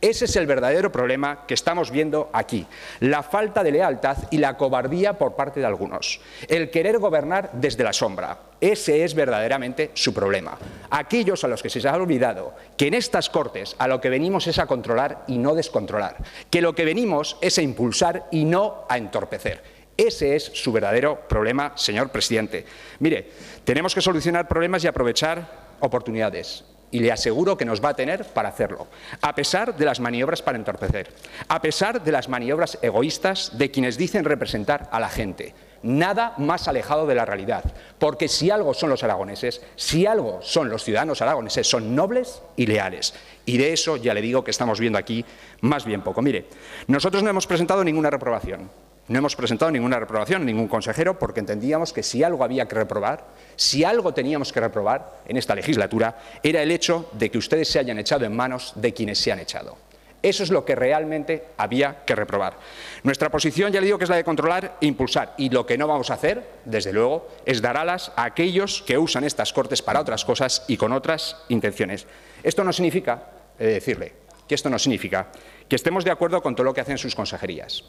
Ese es el verdadero problema que estamos viendo aquí, la falta de lealtad y la cobardía por parte de algunos, el querer gobernar desde la sombra. Ese es verdaderamente su problema. Aquellos a los que se les ha olvidado que en estas Cortes a lo que venimos es a controlar y no descontrolar, que lo que venimos es a impulsar y no a entorpecer. Ese es su verdadero problema, señor presidente. Mire, tenemos que solucionar problemas y aprovechar oportunidades. Y le aseguro que nos va a tener para hacerlo, a pesar de las maniobras para entorpecer, a pesar de las maniobras egoístas de quienes dicen representar a la gente. Nada más alejado de la realidad, porque si algo son los aragoneses, si algo son los ciudadanos aragoneses, son nobles y leales. Y de eso ya le digo que estamos viendo aquí más bien poco. Mire, nosotros no hemos presentado ninguna reprobación. No hemos presentado ninguna reprobación a ningún consejero porque entendíamos que si algo había que reprobar, si algo teníamos que reprobar en esta legislatura, era el hecho de que ustedes se hayan echado en manos de quienes se han echado. Eso es lo que realmente había que reprobar. Nuestra posición, ya le digo, que es la de controlar e impulsar. Y lo que no vamos a hacer, desde luego, es dar alas a aquellos que usan estas Cortes para otras cosas y con otras intenciones. Esto no significa, he de decirle, que esto no significa que estemos de acuerdo con todo lo que hacen sus consejerías,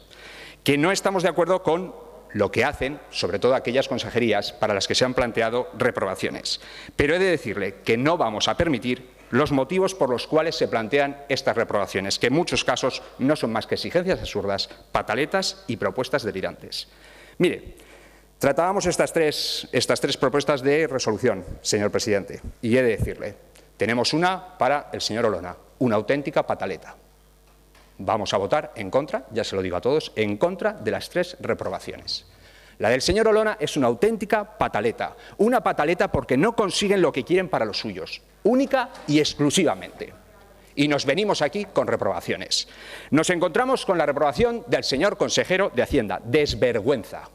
que no estamos de acuerdo con lo que hacen, sobre todo aquellas consejerías para las que se han planteado reprobaciones. Pero he de decirle que no vamos a permitir los motivos por los cuales se plantean estas reprobaciones, que en muchos casos no son más que exigencias absurdas, pataletas y propuestas delirantes. Mire, tratábamos estas tres propuestas de resolución, señor presidente, y he de decirle, tenemos una para el señor Olona, una auténtica pataleta. Vamos a votar en contra, ya se lo digo a todos, en contra de las tres reprobaciones. La del señor Olona es una auténtica pataleta. Una pataleta porque no consiguen lo que quieren para los suyos, única y exclusivamente. Y nos venimos aquí con reprobaciones. Nos encontramos con la reprobación del señor consejero de Hacienda. Desvergüenza.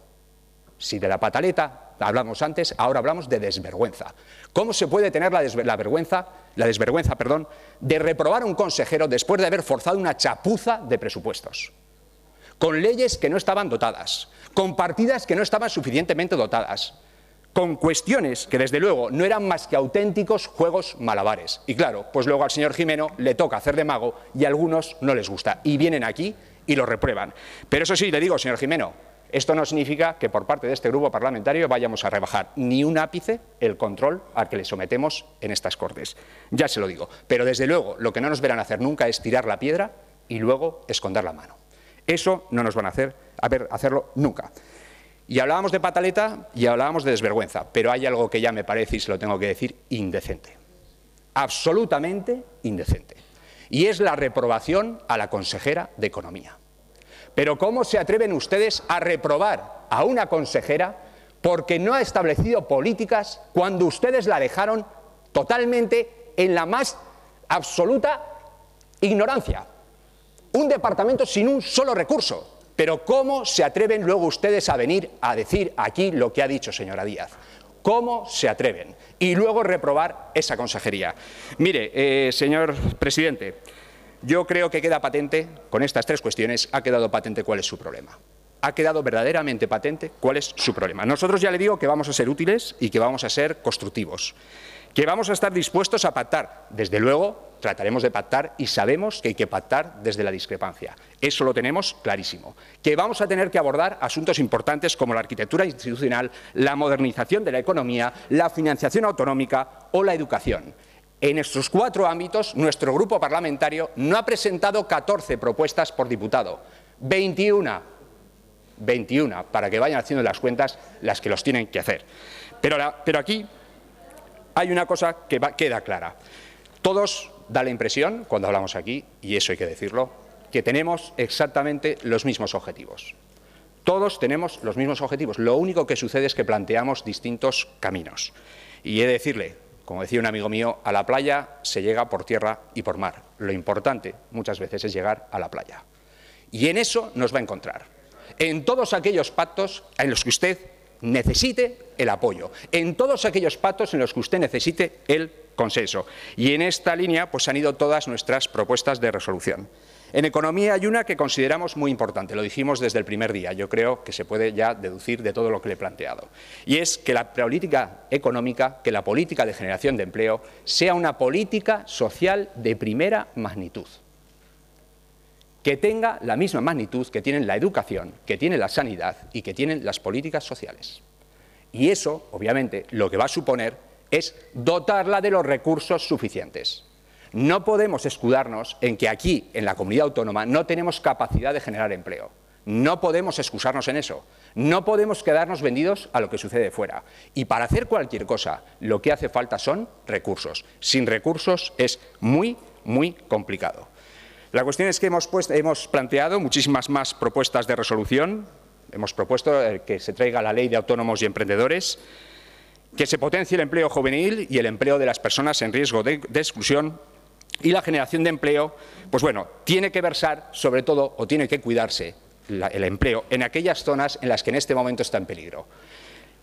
Si de la pataleta hablamos antes, ahora hablamos de desvergüenza. ¿Cómo se puede tener la desvergüenza de reprobar a un consejero después de haber forzado una chapuza de presupuestos? Con leyes que no estaban dotadas, con partidas que no estaban suficientemente dotadas, con cuestiones que desde luego no eran más que auténticos juegos malabares. Y claro, pues luego al señor Gimeno le toca hacer de mago y a algunos no les gusta y vienen aquí y lo reprueban. Pero eso sí, le digo, señor Gimeno, esto no significa que por parte de este grupo parlamentario vayamos a rebajar ni un ápice el control al que le sometemos en estas Cortes. Ya se lo digo. Pero desde luego lo que no nos verán hacer nunca es tirar la piedra y luego esconder la mano. Eso no nos van a ver hacerlo nunca. Y hablábamos de pataleta y hablábamos de desvergüenza, pero hay algo que ya me parece, y se lo tengo que decir, indecente. Absolutamente indecente. Y es la reprobación a la consejera de Economía. Pero ¿cómo se atreven ustedes a reprobar a una consejera porque no ha establecido políticas cuando ustedes la dejaron totalmente en la más absoluta ignorancia? Un departamento sin un solo recurso. Pero ¿cómo se atreven luego ustedes a venir a decir aquí lo que ha dicho señora Díaz? ¿Cómo se atreven? Y luego reprobar esa consejería. Mire, señor presidente, yo creo que queda patente, con estas tres cuestiones, ha quedado patente cuál es su problema. Ha quedado verdaderamente patente cuál es su problema. Nosotros ya le digo que vamos a ser útiles y que vamos a ser constructivos, que vamos a estar dispuestos a pactar. Desde luego, trataremos de pactar y sabemos que hay que pactar desde la discrepancia. Eso lo tenemos clarísimo. Que vamos a tener que abordar asuntos importantes como la arquitectura institucional, la modernización de la economía, la financiación autonómica o la educación. En estos cuatro ámbitos, nuestro grupo parlamentario no ha presentado 14 propuestas por diputado, 21, para que vayan haciendo las cuentas las que los tienen que hacer. Pero aquí hay una cosa que queda clara. Todos da la impresión, cuando hablamos aquí, y eso hay que decirlo, que tenemos exactamente los mismos objetivos. Todos tenemos los mismos objetivos. Lo único que sucede es que planteamos distintos caminos. Y he de decirle, como decía un amigo mío, a la playa se llega por tierra y por mar. Lo importante muchas veces es llegar a la playa. Y en eso nos va a encontrar. En todos aquellos pactos en los que usted necesite el apoyo. En todos aquellos pactos en los que usted necesite el consenso. Y en esta línea pues, han ido todas nuestras propuestas de resolución. En economía hay una que consideramos muy importante, lo dijimos desde el primer día, yo creo que se puede ya deducir de todo lo que le he planteado, y es que la política económica, que la política de generación de empleo, sea una política social de primera magnitud, que tenga la misma magnitud que tienen la educación, que tiene la sanidad y que tienen las políticas sociales. Y eso, obviamente, lo que va a suponer es dotarla de los recursos suficientes. No podemos escudarnos en que aquí, en la comunidad autónoma, no tenemos capacidad de generar empleo. No podemos excusarnos en eso. No podemos quedarnos vendidos a lo que sucede fuera. Y para hacer cualquier cosa, lo que hace falta son recursos. Sin recursos es muy, muy complicado. La cuestión es que hemos planteado muchísimas más propuestas de resolución. Hemos propuesto que se traiga la Ley de Autónomos y Emprendedores, que se potencie el empleo juvenil y el empleo de las personas en riesgo de exclusión. Y la generación de empleo, pues bueno, tiene que versar sobre todo, o tiene que cuidarse el empleo en aquellas zonas en las que en este momento está en peligro.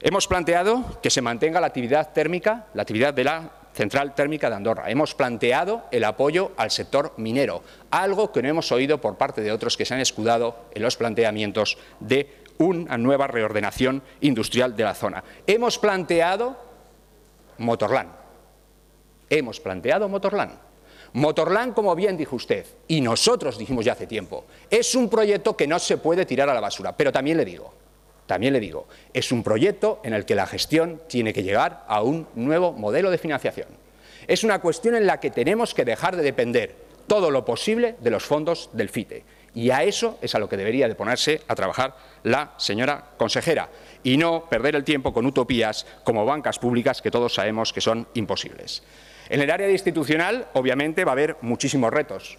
Hemos planteado que se mantenga la actividad térmica, la actividad de la central térmica de Andorra. Hemos planteado el apoyo al sector minero, algo que no hemos oído por parte de otros que se han escudado en los planteamientos de una nueva reordenación industrial de la zona. Hemos planteado Motorland. Hemos planteado Motorland. Motorland, como bien dijo usted, y nosotros dijimos ya hace tiempo, es un proyecto que no se puede tirar a la basura, pero también le digo, es un proyecto en el que la gestión tiene que llegar a un nuevo modelo de financiación. Es una cuestión en la que tenemos que dejar de depender todo lo posible de los fondos del FITE, y a eso es a lo que debería de ponerse a trabajar la señora consejera, y no perder el tiempo con utopías como bancas públicas que todos sabemos que son imposibles. En el área institucional, obviamente, va a haber muchísimos retos.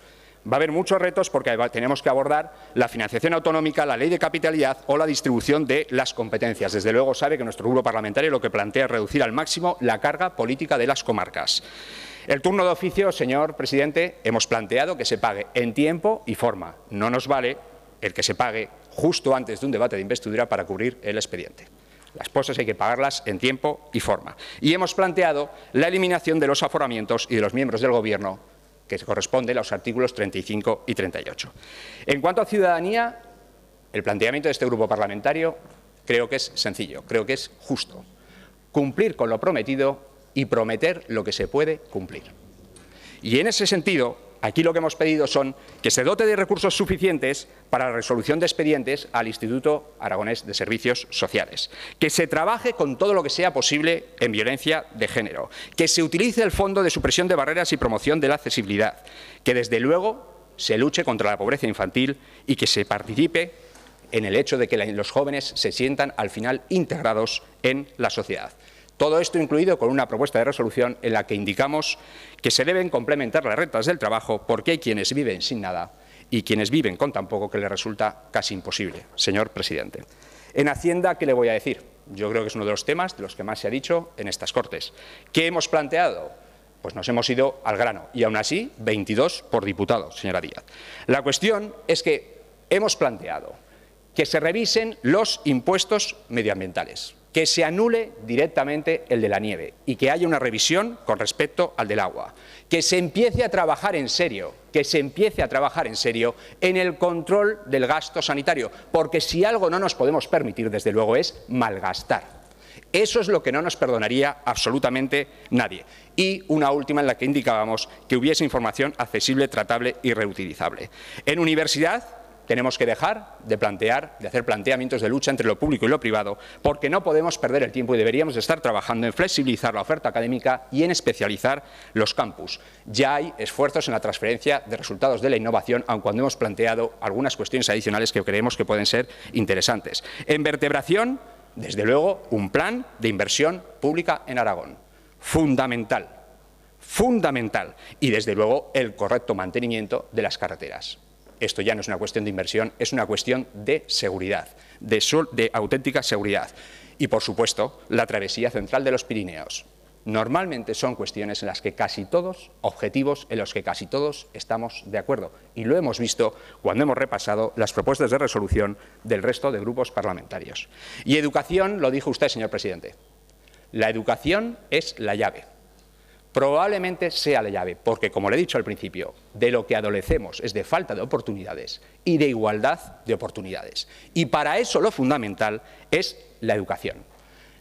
Va a haber muchos retos porque tenemos que abordar la financiación autonómica, la ley de capitalidad o la distribución de las competencias. Desde luego sabe que nuestro grupo parlamentario lo que plantea es reducir al máximo la carga política de las comarcas. El turno de oficio, señor presidente, hemos planteado que se pague en tiempo y forma. No nos vale el que se pague justo antes de un debate de investidura para cubrir el expediente. Las cosas hay que pagarlas en tiempo y forma. Y hemos planteado la eliminación de los aforamientos y de los miembros del Gobierno, que corresponde a los artículos 35 y 38. En cuanto a ciudadanía, el planteamiento de este grupo parlamentario creo que es sencillo, creo que es justo. Cumplir con lo prometido y prometer lo que se puede cumplir. Y en ese sentido, aquí lo que hemos pedido son que se dote de recursos suficientes para la resolución de expedientes al Instituto Aragonés de Servicios Sociales, que se trabaje con todo lo que sea posible en violencia de género, que se utilice el Fondo de Supresión de Barreras y Promoción de la Accesibilidad, que desde luego se luche contra la pobreza infantil y que se participe en el hecho de que los jóvenes se sientan al final integrados en la sociedad. Todo esto incluido con una propuesta de resolución en la que indicamos que se deben complementar las rentas del trabajo porque hay quienes viven sin nada y quienes viven con tan poco que les resulta casi imposible, señor presidente. En Hacienda, ¿qué le voy a decir? Yo creo que es uno de los temas de los que más se ha dicho en estas Cortes. ¿Qué hemos planteado? Pues nos hemos ido al grano y aún así 22 por diputado, señora Díaz. La cuestión es que hemos planteado que se revisen los impuestos medioambientales, que se anule directamente el de la nieve y que haya una revisión con respecto al del agua, que se empiece a trabajar en serio, en el control del gasto sanitario, porque si algo no nos podemos permitir, desde luego, es malgastar. Eso es lo que no nos perdonaría absolutamente nadie. Y una última en la que indicábamos que hubiese información accesible, tratable y reutilizable. En universidad, tenemos que dejar de hacer planteamientos de lucha entre lo público y lo privado, porque no podemos perder el tiempo y deberíamos estar trabajando en flexibilizar la oferta académica y en especializar los campus. Ya hay esfuerzos en la transferencia de resultados de la innovación, aun cuando hemos planteado algunas cuestiones adicionales que creemos que pueden ser interesantes. En vertebración, desde luego, un plan de inversión pública en Aragón. fundamental, fundamental, y desde luego el correcto mantenimiento de las carreteras. Esto ya no es una cuestión de inversión, es una cuestión de seguridad, de auténtica seguridad. Y, por supuesto, la travesía central de los Pirineos. Normalmente son cuestiones en las que casi todos, objetivos en los que casi todos estamos de acuerdo. Y lo hemos visto cuando hemos repasado las propuestas de resolución del resto de grupos parlamentarios. Y educación, lo dijo usted, señor presidente. La educación es la llave. Probablemente sea la llave, porque, como le he dicho al principio, de lo que adolecemos es de falta de oportunidades y de igualdad de oportunidades. Y para eso lo fundamental es la educación.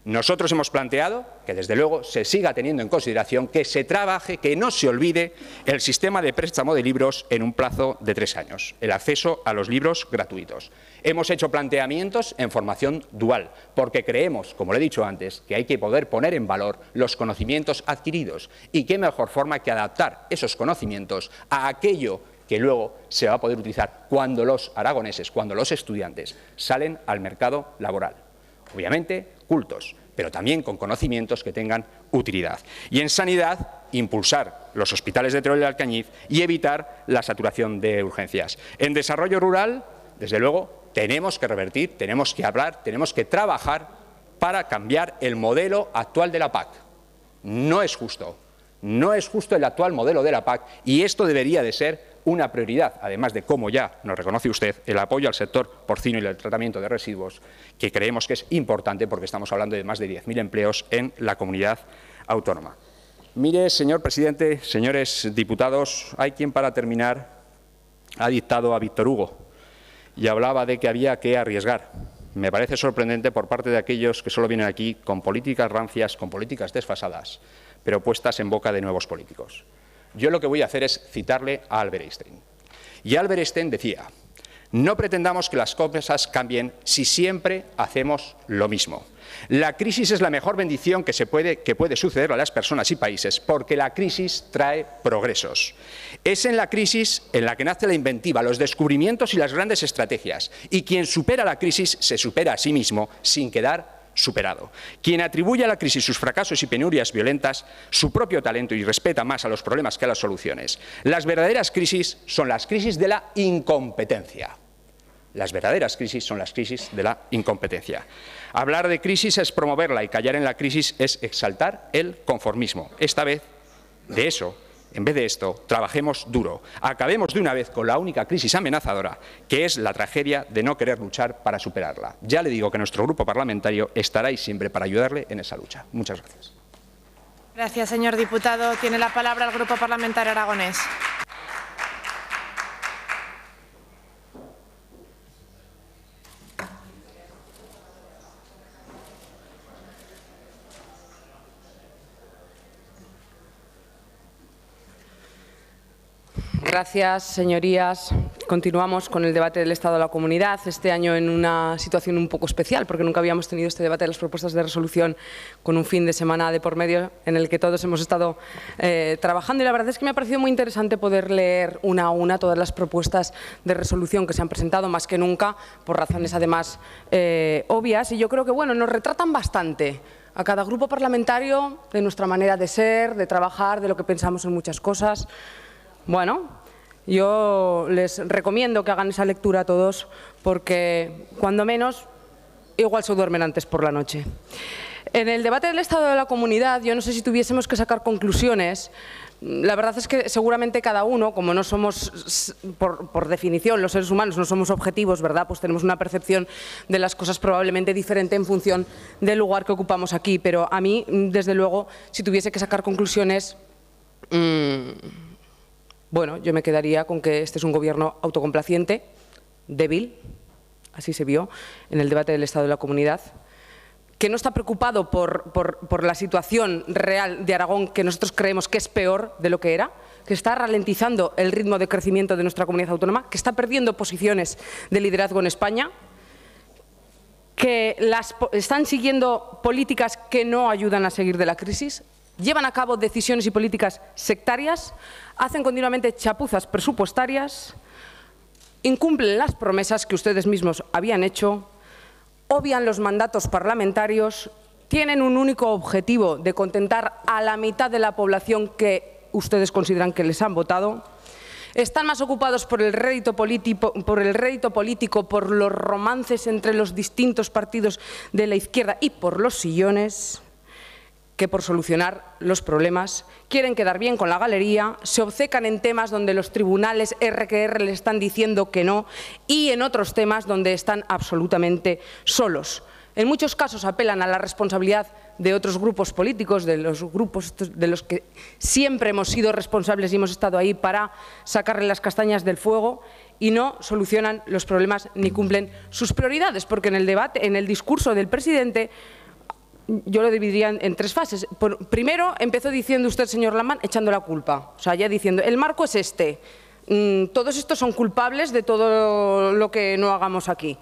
Nosotros hemos planteado que, desde luego, se siga teniendo en consideración, que se trabaje, que no se olvide el sistema de préstamo de libros en un plazo de 3 años, el acceso a los libros gratuitos. Hemos hecho planteamientos en formación dual, porque creemos, como le he dicho antes, que hay que poder poner en valor los conocimientos adquiridos y qué mejor forma que adaptar esos conocimientos a aquello que luego se va a poder utilizar cuando los aragoneses, cuando los estudiantes salen al mercado laboral. Obviamente, cultos, pero también con conocimientos que tengan utilidad. Y en sanidad, impulsar los hospitales de Teruel y Alcañiz y evitar la saturación de urgencias. En desarrollo rural, desde luego, tenemos que revertir, tenemos que hablar, tenemos que trabajar para cambiar el modelo actual de la PAC. No es justo el actual modelo de la PAC, y esto debería de ser una prioridad, además de, como ya nos reconoce usted, el apoyo al sector porcino y el tratamiento de residuos, que creemos que es importante porque estamos hablando de más de 10.000 empleos en la comunidad autónoma. Mire, señor presidente, señores diputados, hay quien, para terminar, ha dictado a Víctor Hugo y hablaba de que había que arriesgar. Me parece sorprendente por parte de aquellos que solo vienen aquí con políticas rancias, con políticas desfasadas, pero puestas en boca de nuevos políticos. Yo lo que voy a hacer es citarle a Albert Einstein. Y Albert Einstein decía: no pretendamos que las cosas cambien si siempre hacemos lo mismo. La crisis es la mejor bendición que puede suceder a las personas y países, porque la crisis trae progresos. Es en la crisis en la que nace la inventiva, los descubrimientos y las grandes estrategias. Y quien supera la crisis se supera a sí mismo sin quedar superado. Quien atribuye a la crisis sus fracasos y penurias violentas, su propio talento, y respeta más a los problemas que a las soluciones. Las verdaderas crisis son las crisis de la incompetencia. Las verdaderas crisis son las crisis de la incompetencia. Hablar de crisis es promoverla, y callar en la crisis es exaltar el conformismo. Esta vez, de eso, en vez de esto, trabajemos duro. Acabemos de una vez con la única crisis amenazadora, que es la tragedia de no querer luchar para superarla. Ya le digo que nuestro grupo parlamentario estará ahí siempre para ayudarle en esa lucha. Muchas gracias. Gracias, señor diputado. Tiene la palabra el Grupo Parlamentario Aragonés. Gracias, señorías. Continuamos con el debate del Estado de la Comunidad, este año en una situación un poco especial, porque nunca habíamos tenido este debate de las propuestas de resolución con un fin de semana de por medio en el que todos hemos estado trabajando, y la verdad es que me ha parecido muy interesante poder leer una a una todas las propuestas de resolución que se han presentado, más que nunca, por razones además obvias, y yo creo que nos retratan bastante a cada grupo parlamentario de nuestra manera de ser, de trabajar, de lo que pensamos en muchas cosas. Yo les recomiendo que hagan esa lectura a todos, porque cuando menos igual se duermen antes por la noche. En el debate del Estado de la Comunidad, yo no sé si tuviésemos que sacar conclusiones. La verdad es que seguramente cada uno, como no somos, por definición, los seres humanos no somos objetivos, ¿verdad? Pues tenemos una percepción de las cosas probablemente diferente en función del lugar que ocupamos aquí. Pero a mí, desde luego, si tuviese que sacar conclusiones, yo me quedaría con que este es un gobierno autocomplaciente, débil, así se vio en el debate del Estado de la Comunidad, que no está preocupado por la situación real de Aragón, que nosotros creemos que es peor de lo que era, que está ralentizando el ritmo de crecimiento de nuestra comunidad autónoma, que está perdiendo posiciones de liderazgo en España, que están siguiendo políticas que no ayudan a salir de la crisis, llevan a cabo decisiones y políticas sectarias, hacen continuamente chapuzas presupuestarias, incumplen las promesas que ustedes mismos habían hecho, obvian los mandatos parlamentarios, tienen un único objetivo de contentar a la mitad de la población que ustedes consideran que les han votado. Están más ocupados por el rédito político, por los romances entre los distintos partidos de la izquierda y por los sillones, que por solucionar los problemas. Quieren quedar bien con la galería, se obcecan en temas donde los tribunales RQR les están diciendo que no y en otros temas donde están absolutamente solos. En muchos casos apelan a la responsabilidad de otros grupos políticos, de los grupos de los que siempre hemos sido responsables y hemos estado ahí para sacarle las castañas del fuego, y no solucionan los problemas ni cumplen sus prioridades, porque en el debate, en el discurso del presidente, yo lo dividiría en tres fases. Primero, empezó diciendo usted, señor Lambán, echando la culpa, o sea, ya diciendo, el marco es este, todos estos son culpables de todo lo que no hagamos aquí.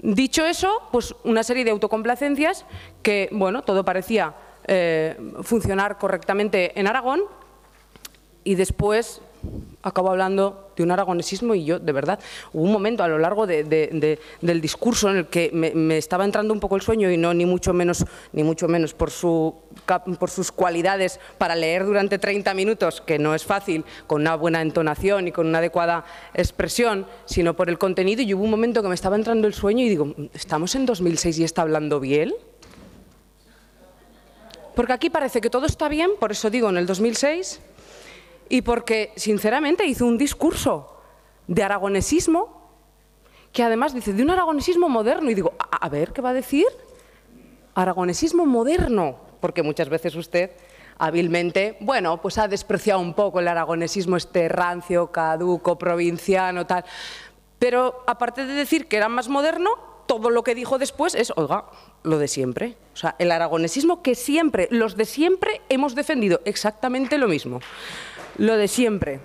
Dicho eso, pues una serie de autocomplacencias que, bueno, todo parecía funcionar correctamente en Aragón, y después acabo hablando de un aragonesismo y yo, de verdad, hubo un momento a lo largo del discurso en el que me estaba entrando un poco el sueño, y no ni mucho menos por sus cualidades para leer durante 30 minutos, que no es fácil, con una buena entonación y con una adecuada expresión, sino por el contenido, y hubo un momento que me estaba entrando el sueño y digo, ¿estamos en 2006 y está hablando Biel? Porque aquí parece que todo está bien, por eso digo en el 2006, y porque, sinceramente, hizo un discurso de aragonesismo que además dice, de un aragonesismo moderno. Y digo, a ver, ¿qué va a decir? Aragonesismo moderno. Porque muchas veces usted, hábilmente, bueno, pues ha despreciado un poco el aragonesismo este rancio, caduco, provinciano, tal. Pero, aparte de decir que era más moderno, todo lo que dijo después es, oiga, lo de siempre. O sea, el aragonesismo que siempre, los de siempre, hemos defendido exactamente lo mismo. Lo de siempre.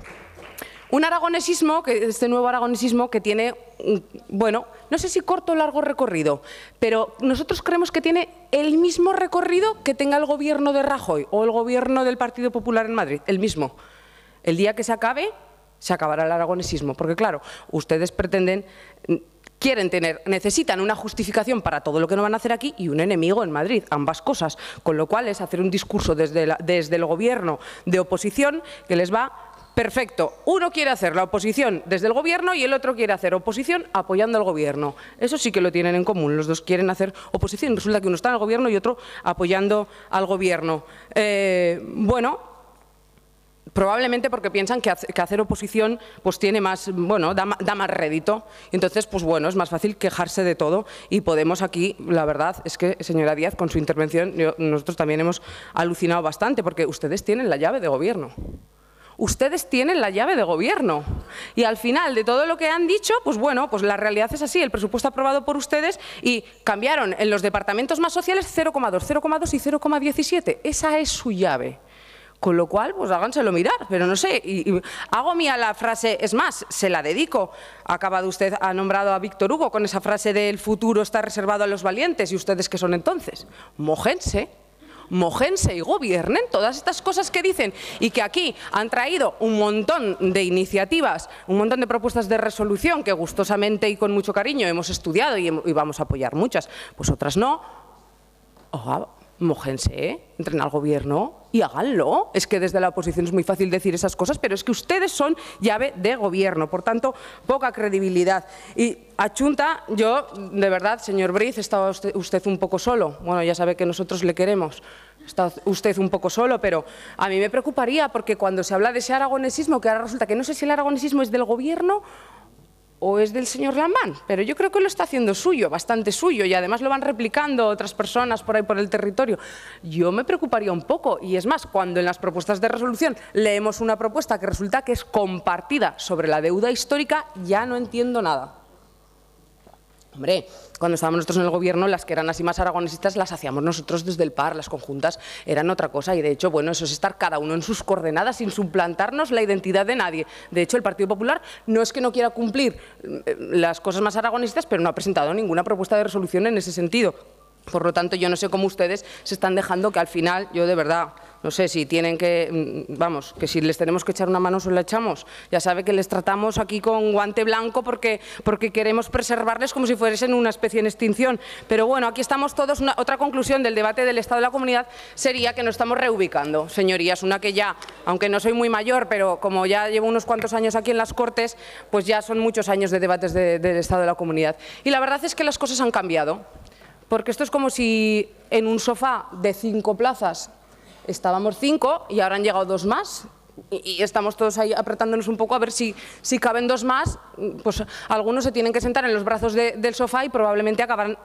Un aragonesismo, este nuevo aragonesismo que tiene, bueno, no sé si corto o largo recorrido, pero nosotros creemos que tiene el mismo recorrido que tenga el gobierno de Rajoy o el gobierno del Partido Popular en Madrid, el mismo. El día que se acabe, se acabará el aragonesismo, porque claro, ustedes necesitan una justificación para todo lo que no van a hacer aquí y un enemigo en Madrid, ambas cosas, con lo cual es hacer un discurso desde el gobierno de oposición que les va perfecto. Uno quiere hacer la oposición desde el gobierno y el otro quiere hacer oposición apoyando al gobierno. Eso sí que lo tienen en común, los dos quieren hacer oposición, resulta que uno está en el gobierno y otro apoyando al gobierno. Bueno, probablemente porque piensan que hacer oposición pues tiene más, bueno, da más rédito. Entonces, pues bueno, es más fácil quejarse de todo. Y Podemos aquí, la verdad es que, señora Díaz, con su intervención, nosotros también hemos alucinado bastante, porque ustedes tienen la llave de gobierno. Ustedes tienen la llave de gobierno. Y al final de todo lo que han dicho, pues bueno, pues la realidad es así. El presupuesto aprobado por ustedes y cambiaron en los departamentos más sociales 0,2, 0,2 y 0,17. Esa es su llave. Con lo cual, pues háganselo mirar, pero no sé, y hago mía la frase, es más, se la dedico. Ha nombrado a Víctor Hugo con esa frase de el futuro está reservado a los valientes, y ustedes ¿qué son entonces? Mójense y gobiernen todas estas cosas que dicen, y que aquí han traído un montón de iniciativas, un montón de propuestas de resolución que gustosamente y con mucho cariño hemos estudiado y vamos a apoyar muchas, pues otras no. Mójense, entren al gobierno y háganlo. Es que desde la oposición es muy fácil decir esas cosas, pero es que ustedes son llave de gobierno, por tanto, poca credibilidad. Y achunta, yo, de verdad, señor Briz, estaba usted un poco solo. Bueno, ya sabe que nosotros le queremos. Está usted un poco solo, pero a mí me preocuparía, porque cuando se habla de ese aragonesismo, que ahora resulta que no sé si el aragonesismo es del gobierno o es del señor Lambán, pero yo creo que lo está haciendo suyo, bastante suyo, y además lo van replicando otras personas por ahí por el territorio. Yo me preocuparía un poco, y es más, cuando en las propuestas de resolución leemos una propuesta que resulta que es compartida sobre la deuda histórica, ya no entiendo nada. Hombre, cuando estábamos nosotros en el gobierno, las que eran así más aragonesistas las hacíamos nosotros desde el PAR, las conjuntas eran otra cosa, y de hecho, bueno, eso es estar cada uno en sus coordenadas sin suplantarnos la identidad de nadie. De hecho, el Partido Popular no es que no quiera cumplir las cosas más aragonesistas, pero no ha presentado ninguna propuesta de resolución en ese sentido. Por lo tanto, yo no sé cómo ustedes se están dejando que al final, yo de verdad, no sé si tienen que, vamos, que si les tenemos que echar una mano, se la echamos. Ya sabe que les tratamos aquí con guante blanco porque queremos preservarles como si fuesen una especie en extinción. Pero bueno, aquí estamos todos. Otra conclusión del debate del Estado de la Comunidad sería que nos estamos reubicando, señorías. Una que ya, aunque no soy muy mayor, pero como ya llevo unos cuantos años aquí en las Cortes, pues ya son muchos años de debates del Estado de la Comunidad. Y la verdad es que las cosas han cambiado. Porque esto es como si en un sofá de 5 plazas estábamos 5 y ahora han llegado 2 más y estamos todos ahí apretándonos un poco a ver si caben 2 más. Pues algunos se tienen que sentar en los brazos del sofá y probablemente acabarán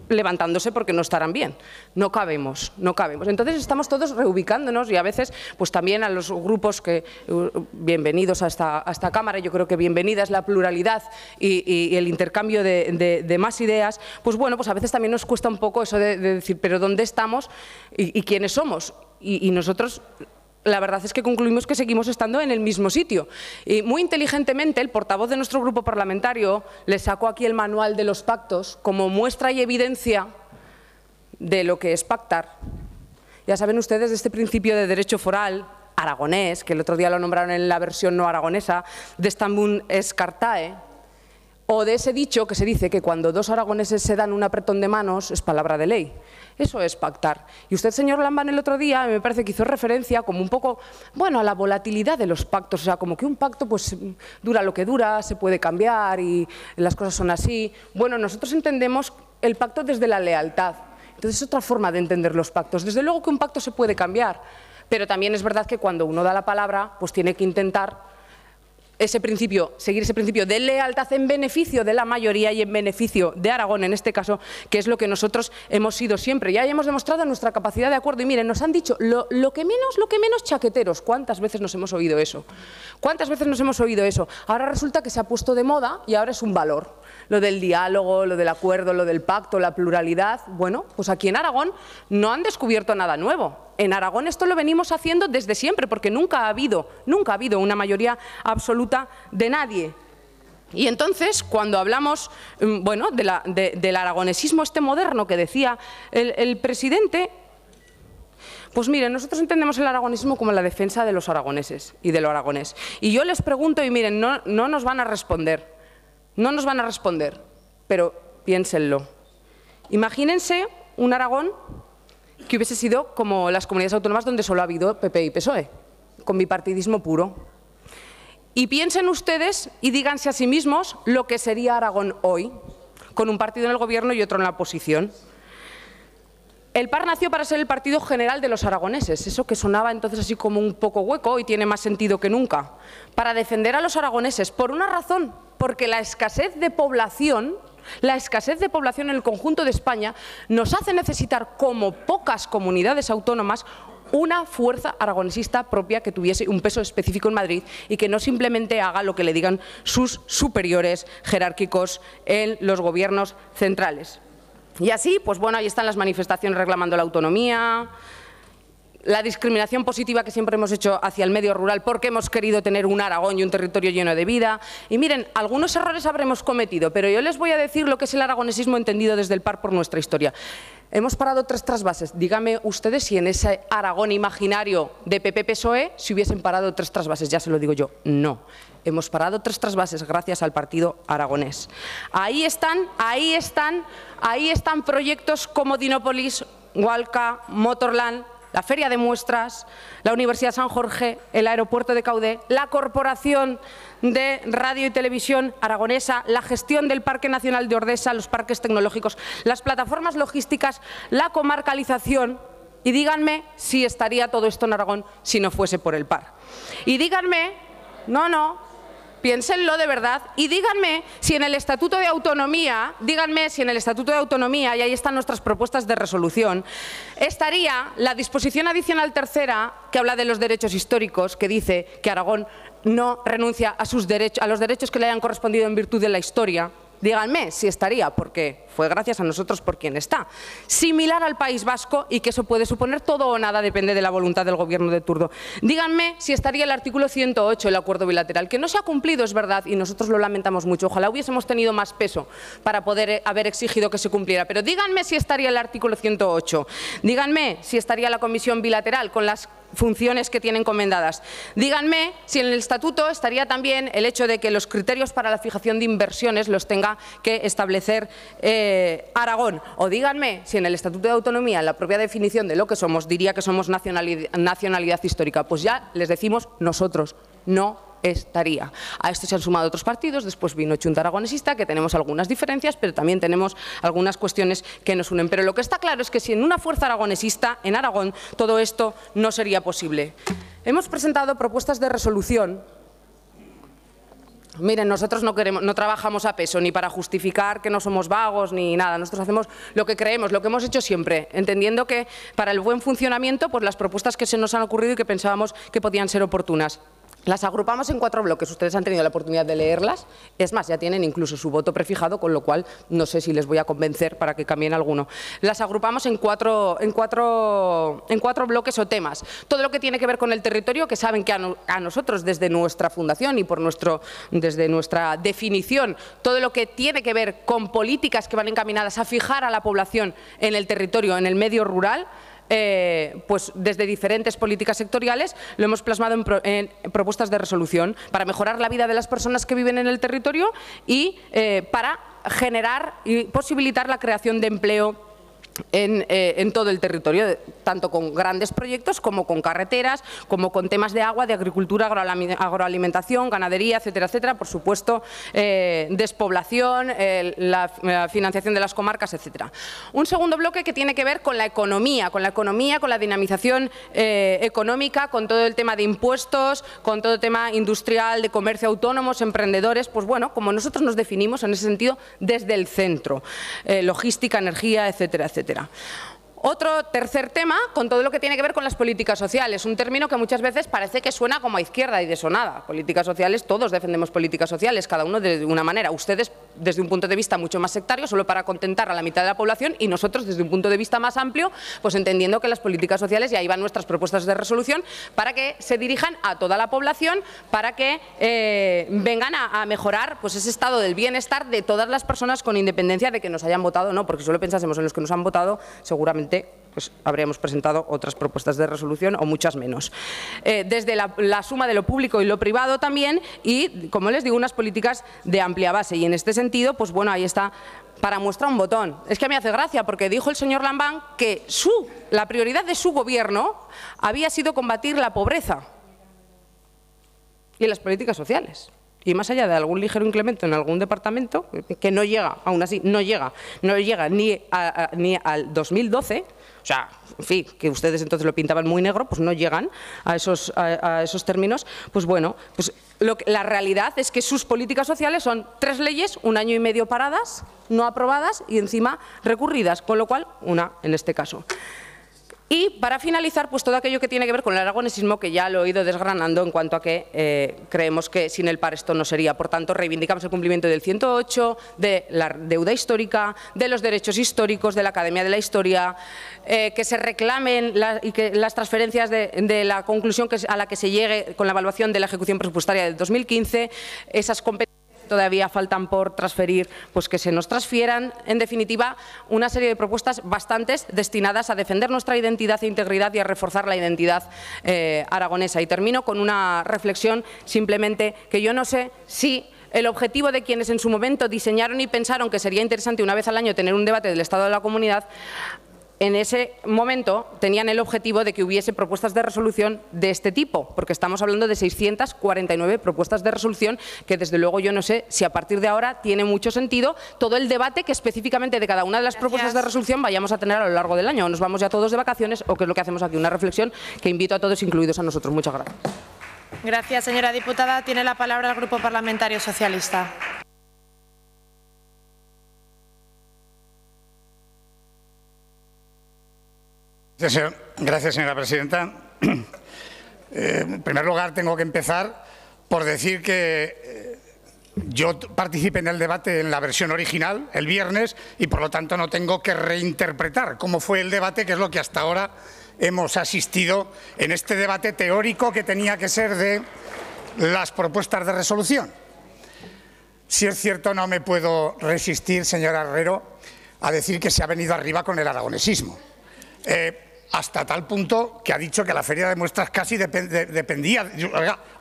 levantándose porque no estarán bien. No cabemos, no cabemos. Entonces estamos todos reubicándonos y a veces pues también a los grupos que bienvenidos a esta Cámara. Yo creo que bienvenida es la pluralidad y el intercambio de más ideas. Pues bueno, pues a veces también nos cuesta un poco eso de decir, pero ¿dónde estamos y quiénes somos? Y nosotros, la verdad es que concluimos que seguimos estando en el mismo sitio. Y muy inteligentemente, el portavoz de nuestro grupo parlamentario le sacó aquí el manual de los pactos como muestra y evidencia de lo que es pactar. Ya saben ustedes de este principio de derecho foral aragonés, que el otro día lo nombraron en la versión no aragonesa, de Stambul es cartae, o de ese dicho que se dice que cuando 2 aragoneses se dan un apretón de manos es palabra de ley. Eso es pactar. Y usted, señor Lambán, el otro día me parece que hizo referencia como un poco, bueno, a la volatilidad de los pactos. O sea, como que un pacto pues dura lo que dura, se puede cambiar y las cosas son así. Bueno, nosotros entendemos el pacto desde la lealtad. Entonces es otra forma de entender los pactos. Desde luego que un pacto se puede cambiar, pero también es verdad que cuando uno da la palabra, pues tiene que intentar seguir ese principio de lealtad en beneficio de la mayoría y en beneficio de Aragón, en este caso, que es lo que nosotros hemos sido siempre. Ya hemos demostrado nuestra capacidad de acuerdo y miren, nos han dicho lo que menos chaqueteros. ¿Cuántas veces nos hemos oído eso? ¿Cuántas veces nos hemos oído eso? Ahora resulta que se ha puesto de moda y ahora es un valor. Lo del diálogo, lo del acuerdo, lo del pacto, la pluralidad. Bueno, pues aquí en Aragón no han descubierto nada nuevo. En Aragón esto lo venimos haciendo desde siempre, porque nunca ha habido una mayoría absoluta de nadie. Y entonces, cuando hablamos bueno, del aragonesismo este moderno que decía el presidente, pues miren, nosotros entendemos el aragonesismo como la defensa de los aragoneses y de lo aragonés. Y yo les pregunto, y miren, no nos van a responder, pero piénsenlo. Imagínense un Aragón que hubiese sido como las comunidades autónomas donde solo ha habido PP y PSOE, con bipartidismo puro. Y piensen ustedes y díganse a sí mismos lo que sería Aragón hoy, con un partido en el gobierno y otro en la oposición. El PAR nació para ser el partido general de los aragoneses, eso que sonaba entonces así como un poco hueco y tiene más sentido que nunca, para defender a los aragoneses, por una razón, porque la escasez de población en el conjunto de España nos hace necesitar, como pocas comunidades autónomas, una fuerza aragonesista propia que tuviese un peso específico en Madrid y que no simplemente haga lo que le digan sus superiores jerárquicos en los gobiernos centrales. Y así, pues bueno, ahí están las manifestaciones reclamando la autonomía, la discriminación positiva que siempre hemos hecho hacia el medio rural porque hemos querido tener un Aragón y un territorio lleno de vida. Y miren, algunos errores habremos cometido, pero yo les voy a decir lo que es el aragonesismo entendido desde el PAR por nuestra historia. Hemos parado 3 trasvases. Díganme ustedes si en ese Aragón imaginario de PP-PSOE se hubiesen parado 3 trasvases. Ya se lo digo yo, no. Hemos parado 3 trasvases gracias al partido aragonés. Ahí están proyectos como Dinópolis, Hualca, Motorland, la Feria de Muestras, la Universidad San Jorge, el Aeropuerto de Caudé, la Corporación de Radio y Televisión Aragonesa, la gestión del Parque Nacional de Ordesa, los parques tecnológicos, las plataformas logísticas, la comarcalización. Y díganme si estaría todo esto en Aragón si no fuese por el PAR. Y díganme, piénsenlo de verdad, y díganme si en el Estatuto de Autonomía, y ahí están nuestras propuestas de resolución, estaría la disposición adicional tercera que habla de los derechos históricos, que dice que Aragón no renuncia a los derechos que le hayan correspondido en virtud de la historia. Díganme si estaría, porque fue gracias a nosotros por quien está. Similar al País Vasco, y que eso puede suponer todo o nada, depende de la voluntad del Gobierno de turno. Díganme si estaría el artículo 108 del acuerdo bilateral, que no se ha cumplido, es verdad, y nosotros lo lamentamos mucho. Ojalá hubiésemos tenido más peso para poder haber exigido que se cumpliera. Pero díganme si estaría el artículo 108. Díganme si estaría la comisión bilateral con las funciones que tiene encomendadas. Díganme si en el estatuto estaría también el hecho de que los criterios para la fijación de inversiones los tenga que establecer Aragón. O díganme si en el estatuto de autonomía, en la propia definición de lo que somos, diría que somos nacionalidad histórica. Pues ya les decimos nosotros, no estaría. A esto se han sumado otros partidos, después vino Chunta Aragonesista, que tenemos algunas diferencias, pero también tenemos algunas cuestiones que nos unen. Pero lo que está claro es que sin una fuerza aragonesista en Aragón, todo esto no sería posible. Hemos presentado propuestas de resolución. Miren, nosotros no trabajamos a peso, ni para justificar que no somos vagos, ni nada. Nosotros hacemos lo que creemos, lo que hemos hecho siempre, entendiendo que para el buen funcionamiento, pues las propuestas que se nos han ocurrido y que pensábamos que podían ser oportunas. Las agrupamos en 4 bloques, ustedes han tenido la oportunidad de leerlas, es más, ya tienen incluso su voto prefijado, con lo cual no sé si les voy a convencer para que cambien alguno. Las agrupamos en cuatro bloques o temas. Todo lo que tiene que ver con el territorio, que saben que a nosotros desde nuestra fundación y desde nuestra definición, todo lo que tiene que ver con políticas que van encaminadas a fijar a la población en el territorio, en el medio rural, pues desde diferentes políticas sectoriales lo hemos plasmado en propuestas de resolución para mejorar la vida de las personas que viven en el territorio y para generar y posibilitar la creación de empleo en todo el territorio, tanto con grandes proyectos como con carreteras, como con temas de agua, de agricultura, agroalimentación, ganadería, etcétera, etcétera, por supuesto, despoblación, la financiación de las comarcas, etcétera. Un segundo bloque que tiene que ver con la economía, con la dinamización económica, con todo el tema de impuestos, con todo el tema industrial, de comercio, autónomos, emprendedores, pues bueno, como nosotros nos definimos en ese sentido desde el centro, logística, energía, etcétera, etcétera. Otro tercer tema, con todo lo que tiene que ver con las políticas sociales, un término que muchas veces parece que suena como a izquierda y de sonada. Políticas sociales, todos defendemos políticas sociales, cada uno de una manera. Ustedes desde un punto de vista mucho más sectario, solo para contentar a la mitad de la población, y nosotros desde un punto de vista más amplio, pues entendiendo que las políticas sociales, y ahí van nuestras propuestas de resolución, para que se dirijan a toda la población, para que vengan a mejorar pues ese estado del bienestar de todas las personas, con independencia de que nos hayan votado o no, porque si solo pensásemos en los que nos han votado, seguramente pues habríamos presentado otras propuestas de resolución o muchas menos. Desde la suma de lo público y lo privado también, y como les digo, unas políticas de amplia base, y en este sentido, pues bueno, ahí está para muestra un botón. Es que me hace gracia porque dijo el señor Lambán que la prioridad de su gobierno había sido combatir la pobreza y las políticas sociales. Y más allá de algún ligero incremento en algún departamento, que no llega, aún así, no llega ni al 2012, o sea, en fin, que ustedes entonces lo pintaban muy negro, pues no llegan a esos términos, pues bueno, pues la realidad es que sus políticas sociales son 3 leyes, 1 año y medio paradas, no aprobadas y encima recurridas, con lo cual una en este caso. Y para finalizar, pues todo aquello que tiene que ver con el aragonesismo, que ya lo he ido desgranando en cuanto a que creemos que sin el PAR esto no sería. Por tanto, reivindicamos el cumplimiento del 108, de la deuda histórica, de los derechos históricos, de la Academia de la Historia, que se reclamen y que las transferencias de la conclusión a la que se llegue con la evaluación de la ejecución presupuestaria del 2015, esas competencias todavía faltan por transferir, pues que se nos transfieran. En definitiva, una serie de propuestas bastantes destinadas a defender nuestra identidad e integridad y a reforzar la identidad aragonesa. Y termino con una reflexión, simplemente, que yo no sé si el objetivo de quienes en su momento diseñaron y pensaron que sería interesante una vez al año tener un debate del Estado de la Comunidad, en ese momento tenían el objetivo de que hubiese propuestas de resolución de este tipo, porque estamos hablando de 649 propuestas de resolución que desde luego yo no sé si a partir de ahora tiene mucho sentido todo el debate que específicamente de cada una de las propuestas de resolución vayamos a tener a lo largo del año. O nos vamos ya todos de vacaciones o qué es lo que hacemos aquí, una reflexión que invito a todos, incluidos a nosotros. Muchas gracias. Gracias, señora diputada. Tiene la palabra el Grupo Parlamentario Socialista. Gracias, señora presidenta. En primer lugar, tengo que empezar por decir que yo participé en el debate en la versión original el viernes y, por lo tanto, no tengo que reinterpretar cómo fue el debate, que es lo que hasta ahora hemos asistido en este debate teórico que tenía que ser de las propuestas de resolución. Si es cierto, no me puedo resistir, señora Herrero, a decir que se ha venido arriba con el aragonesismo. Hasta tal punto que ha dicho que la Feria de Muestras casi dependía.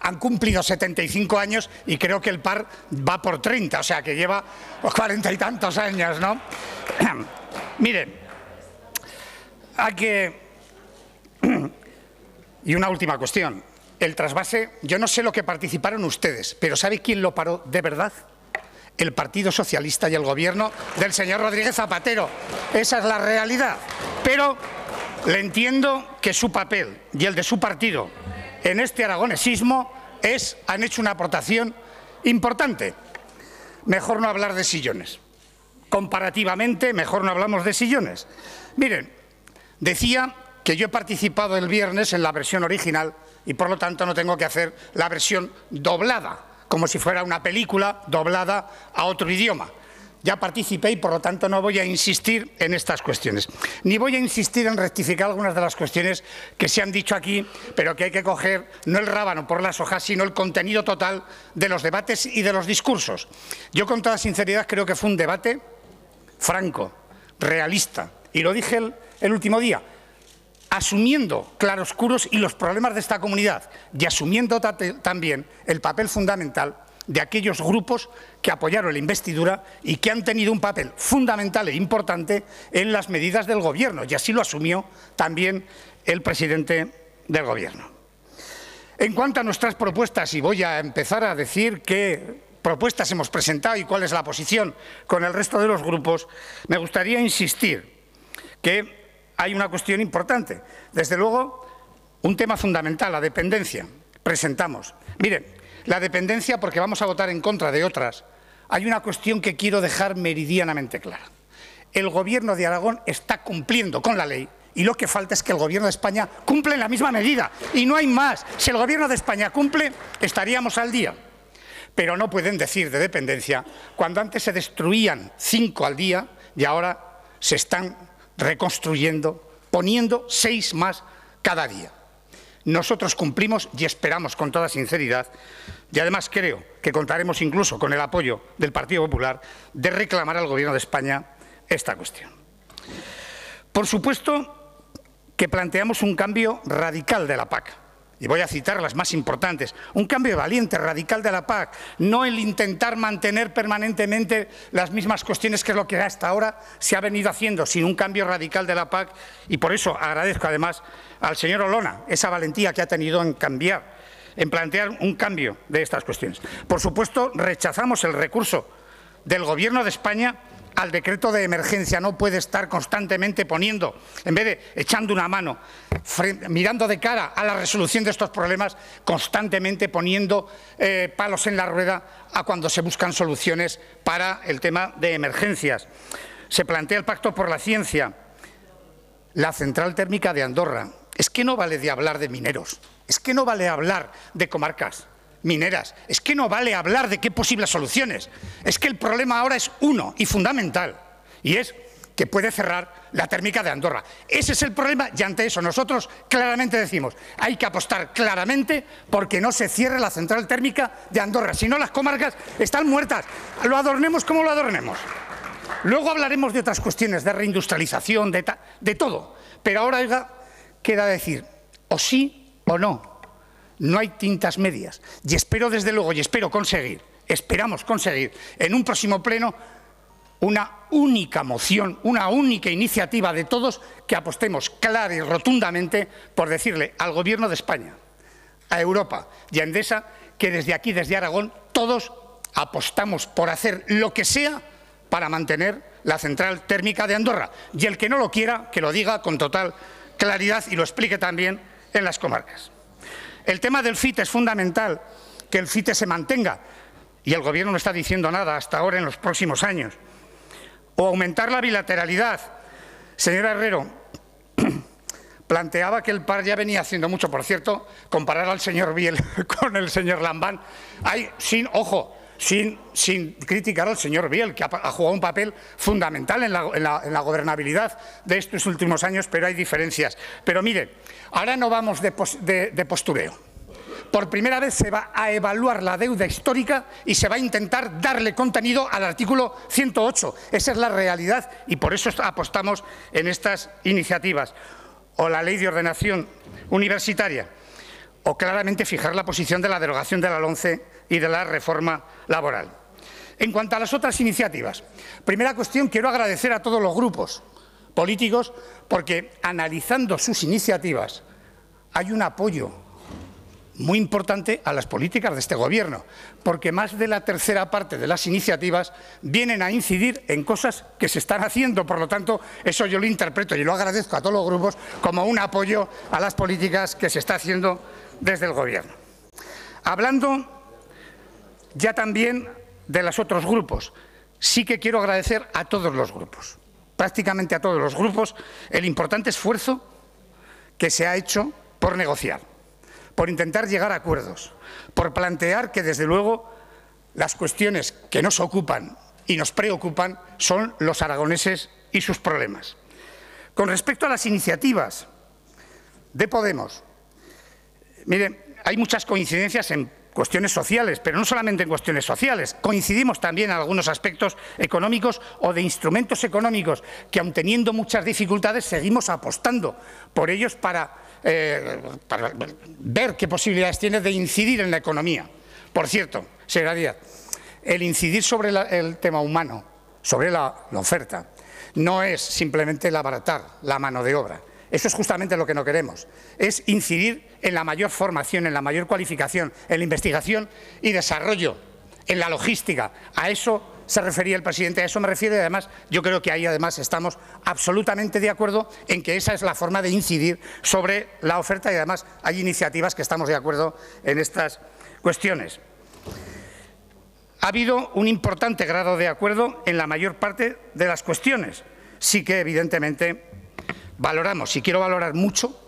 Han cumplido 75 años y creo que el par va por 30, o sea que lleva 40 y tantos años, ¿no? Miren, hay que... Y una última cuestión. El trasvase, yo no sé lo que participaron ustedes, pero ¿sabe quién lo paró de verdad? El Partido Socialista y el Gobierno del señor Rodríguez Zapatero. Esa es la realidad. Pero le entiendo que su papel y el de su partido en este aragonesismo han hecho una aportación importante. Mejor no hablar de sillones. Comparativamente, mejor no hablamos de sillones. Miren, decía que yo he participado el viernes en la versión original y, por lo tanto, no tengo que hacer la versión doblada, como si fuera una película doblada a otro idioma. Ya participé y, por lo tanto, no voy a insistir en estas cuestiones. Ni voy a insistir en rectificar algunas de las cuestiones que se han dicho aquí, pero que hay que coger no el rábano por las hojas, sino el contenido total de los debates y de los discursos. Yo, con toda sinceridad, creo que fue un debate franco, realista, y lo dije el último día, asumiendo claroscuros y los problemas de esta comunidad y asumiendo también el papel fundamental de aquellos grupos que apoyaron la investidura y que han tenido un papel fundamental e importante en las medidas del Gobierno, y así lo asumió también el presidente del Gobierno. En cuanto a nuestras propuestas, y voy a empezar a decir qué propuestas hemos presentado y cuál es la posición con el resto de los grupos, me gustaría insistir que hay una cuestión importante. Desde luego, un tema fundamental, la dependencia. Presentamos. Miren, la dependencia, porque vamos a votar en contra de otras, hay una cuestión que quiero dejar meridianamente clara. El Gobierno de Aragón está cumpliendo con la ley y lo que falta es que el Gobierno de España cumpla en la misma medida. Y no hay más. Si el Gobierno de España cumple, estaríamos al día. Pero no pueden decir de dependencia cuando antes se destruían 5 al día y ahora se están reconstruyendo, poniendo 6 más cada día. Nosotros cumplimos y esperamos con toda sinceridad, y además creo que contaremos incluso con el apoyo del Partido Popular, de reclamar al Gobierno de España esta cuestión. Por supuesto que planteamos un cambio radical de la PAC. Y voy a citar las más importantes. Un cambio valiente, radical de la PAC. No el intentar mantener permanentemente las mismas cuestiones que es lo que hasta ahora se ha venido haciendo, sino un cambio radical de la PAC. Y por eso agradezco además al señor Olona esa valentía que ha tenido en cambiar, en plantear un cambio de estas cuestiones. Por supuesto, rechazamos el recurso del Gobierno de España al decreto de emergencia. No puede estar constantemente poniendo, en vez de echando una mano, mirando de cara a la resolución de estos problemas, constantemente poniendo palos en la rueda a cuando se buscan soluciones para el tema de emergencias. Se plantea el Pacto por la Ciencia, la central térmica de Andorra. Es que no vale de hablar de mineros, es que no vale hablar de comarcas mineras, es que no vale hablar de qué posibles soluciones, es que el problema ahora es uno y fundamental, y es que puede cerrar la térmica de Andorra. Ese es el problema y ante eso nosotros claramente decimos, hay que apostar claramente porque no se cierre la central térmica de Andorra, si no las comarcas están muertas, lo adornemos como lo adornemos. Luego hablaremos de otras cuestiones, de reindustrialización, de todo, pero ahora oiga, queda decir o sí o no. No hay tintas medias. Y espero, desde luego, y esperamos conseguir en un próximo pleno una única moción, una única iniciativa de todos que apostemos clara y rotundamente por decirle al Gobierno de España, a Europa y a Endesa que desde aquí, desde Aragón, todos apostamos por hacer lo que sea para mantener la central térmica de Andorra. Y el que no lo quiera, que lo diga con total claridad y lo explique también en las comarcas. El tema del FITE es fundamental, que el FITE se mantenga, y el Gobierno no está diciendo nada hasta ahora en los próximos años. O aumentar la bilateralidad. Señora Herrero, planteaba que el PAR ya venía haciendo mucho, por cierto, comparar al señor Biel con el señor Lambán. Ojo, sin criticar al señor Biel, que ha jugado un papel fundamental en la gobernabilidad de estos últimos años, pero hay diferencias. Pero mire, ahora no vamos de postureo. Por primera vez se va a evaluar la deuda histórica y se va a intentar darle contenido al artículo 108. Esa es la realidad y por eso apostamos en estas iniciativas. O la Ley de Ordenación Universitaria, o claramente fijar la posición de la derogación de la LOMCE y de la reforma laboral. En cuanto a las otras iniciativas, primera cuestión, quiero agradecer a todos los grupos políticos porque, analizando sus iniciativas, hay un apoyo muy importante a las políticas de este Gobierno, porque más de la tercera parte de las iniciativas vienen a incidir en cosas que se están haciendo. Por lo tanto, eso yo lo interpreto y lo agradezco a todos los grupos como un apoyo a las políticas que se está haciendo desde el Gobierno. Hablando ya también de los otros grupos, sí que quiero agradecer a todos los grupos, prácticamente a todos los grupos, el importante esfuerzo que se ha hecho por negociar, por intentar llegar a acuerdos, por plantear que, desde luego, las cuestiones que nos ocupan y nos preocupan son los aragoneses y sus problemas. Con respecto a las iniciativas de Podemos, mire, hay muchas coincidencias en cuestiones sociales, pero no solamente en cuestiones sociales. Coincidimos también en algunos aspectos económicos o de instrumentos económicos que, aun teniendo muchas dificultades, seguimos apostando por ellos para ver qué posibilidades tiene de incidir en la economía. Por cierto, señora Díaz, el incidir sobre el tema humano, sobre la oferta, no es simplemente el abaratar la mano de obra. Eso es justamente lo que no queremos. Es incidir en la mayor formación, en la mayor cualificación, en la investigación y desarrollo, en la logística. A eso se refería el presidente, a eso me refiero y además yo creo que ahí además estamos absolutamente de acuerdo en que esa es la forma de incidir sobre la oferta y además hay iniciativas que estamos de acuerdo en estas cuestiones. Ha habido un importante grado de acuerdo en la mayor parte de las cuestiones. Sí que evidentemente valoramos, y quiero valorar mucho,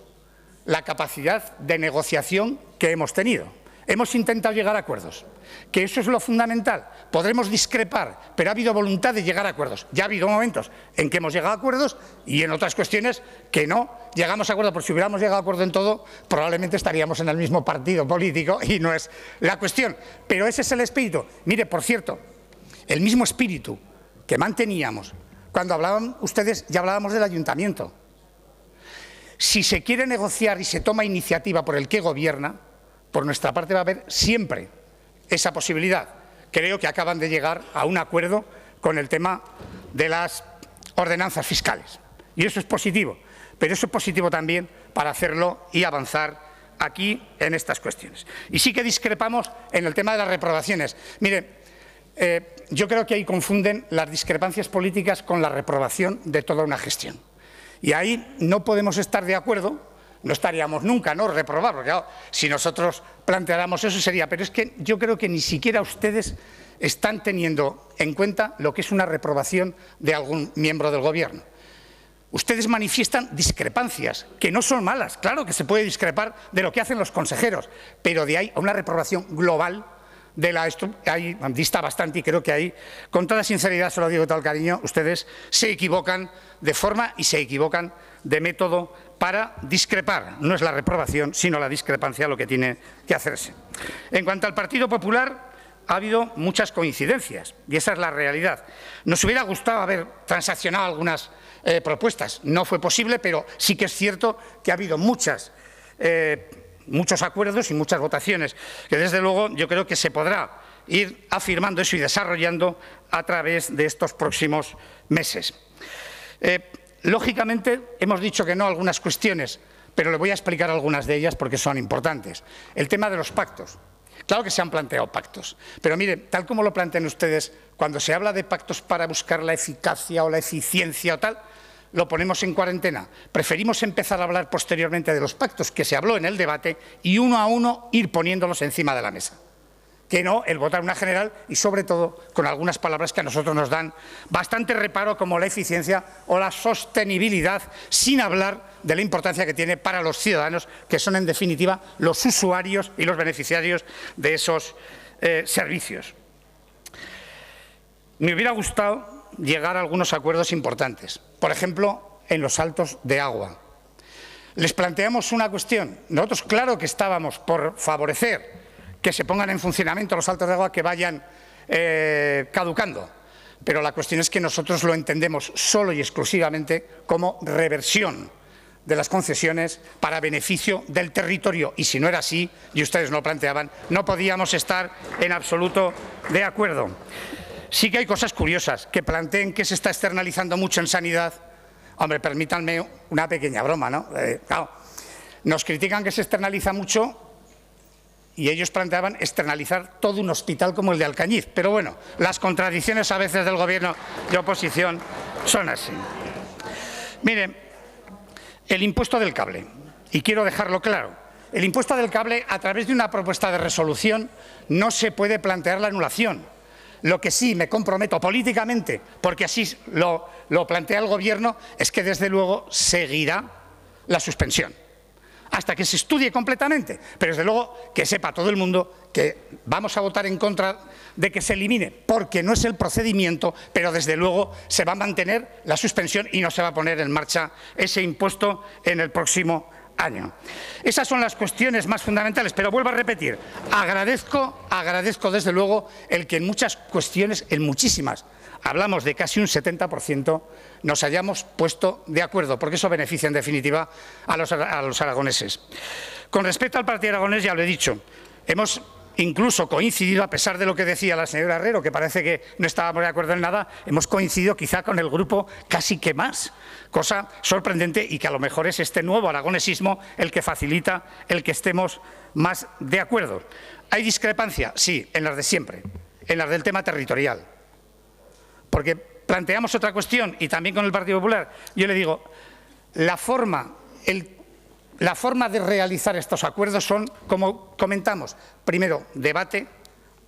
la capacidad de negociación que hemos tenido. Hemos intentado llegar a acuerdos, que eso es lo fundamental. Podremos discrepar, pero ha habido voluntad de llegar a acuerdos. Ya ha habido momentos en que hemos llegado a acuerdos y en otras cuestiones que no llegamos a acuerdos. Porque si hubiéramos llegado a acuerdo en todo, probablemente estaríamos en el mismo partido político y no es la cuestión. Pero ese es el espíritu. Mire, por cierto, el mismo espíritu que manteníamos cuando hablaban ustedes, ya hablábamos del ayuntamiento. Si se quiere negociar y se toma iniciativa por el que gobierna, por nuestra parte va a haber siempre esa posibilidad. Creo que acaban de llegar a un acuerdo con el tema de las ordenanzas fiscales. Y eso es positivo, pero eso es positivo también para hacerlo y avanzar aquí en estas cuestiones. Y sí que discrepamos en el tema de las reprobaciones. Mire, yo creo que ahí confunden las discrepancias políticas con la reprobación de toda una gestión. Y ahí no podemos estar de acuerdo, no estaríamos nunca, ¿no?, reprobar, porque claro, si nosotros planteáramos eso sería, pero es que yo creo que ni siquiera ustedes están teniendo en cuenta lo que es una reprobación de algún miembro del Gobierno. Ustedes manifiestan discrepancias, que no son malas, claro que se puede discrepar de lo que hacen los consejeros, pero de ahí a una reprobación global de la ahí dista bastante y creo que ahí, con toda sinceridad, se lo digo con todo el cariño, ustedes se equivocan de forma y se equivocan de método para discrepar. No es la reprobación, sino la discrepancia lo que tiene que hacerse. En cuanto al Partido Popular, ha habido muchas coincidencias y esa es la realidad. Nos hubiera gustado haber transaccionado algunas propuestas. No fue posible, pero sí que es cierto que ha habido muchos acuerdos y muchas votaciones, que desde luego yo creo que se podrá ir afirmando eso y desarrollando a través de estos próximos meses. Lógicamente, hemos dicho que no a algunas cuestiones, pero le voy a explicar algunas de ellas porque son importantes. El tema de los pactos. Claro que se han planteado pactos, pero mire, tal como lo plantean ustedes, cuando se habla de pactos para buscar la eficacia o la eficiencia o tal, lo ponemos en cuarentena. Preferimos empezar a hablar posteriormente de los pactos que se habló en el debate y uno a uno ir poniéndolos encima de la mesa. Que no el votar una general y sobre todo con algunas palabras que a nosotros nos dan bastante reparo como la eficiencia o la sostenibilidad, sin hablar de la importancia que tiene para los ciudadanos, que son en definitiva los usuarios y los beneficiarios de esos servicios. Me hubiera gustado llegar a algunos acuerdos importantes, por ejemplo, en los saltos de agua. Les planteamos una cuestión. Nosotros, claro que estábamos por favorecer que se pongan en funcionamiento los saltos de agua que vayan caducando, pero la cuestión es que nosotros lo entendemos solo y exclusivamente como reversión de las concesiones para beneficio del territorio, y si no era así, y ustedes no lo planteaban, no podíamos estar en absoluto de acuerdo. Sí que hay cosas curiosas, que planteen que se está externalizando mucho en sanidad. Hombre, permítanme una pequeña broma, ¿no? Claro, nos critican que se externaliza mucho y ellos planteaban externalizar todo un hospital como el de Alcañiz. Pero bueno, las contradicciones a veces del Gobierno de oposición son así. Miren, el impuesto del cable, y quiero dejarlo claro, el impuesto del cable, a través de una propuesta de resolución, no se puede plantear la anulación. Lo que sí me comprometo políticamente, porque así lo plantea el Gobierno, es que desde luego seguirá la suspensión hasta que se estudie completamente. Pero desde luego que sepa todo el mundo que vamos a votar en contra de que se elimine, porque no es el procedimiento, pero desde luego se va a mantener la suspensión y no se va a poner en marcha ese impuesto en el próximo año. Esas son las cuestiones más fundamentales, pero vuelvo a repetir, agradezco desde luego el que en muchas cuestiones, en muchísimas, hablamos de casi un 70%, nos hayamos puesto de acuerdo, porque eso beneficia en definitiva a los aragoneses. Con respecto al Partido Aragonés, ya lo he dicho, hemos incluso coincidido, a pesar de lo que decía la señora Herrero, que parece que no estábamos de acuerdo en nada, hemos coincidido quizá con el grupo casi que más, cosa sorprendente, y que a lo mejor es este nuevo aragonesismo el que facilita el que estemos más de acuerdo. ¿Hay discrepancia? Sí, en las de siempre, en las del tema territorial. Porque planteamos otra cuestión, y también con el Partido Popular, yo le digo, la forma de realizar estos acuerdos son, como comentamos, primero, debate,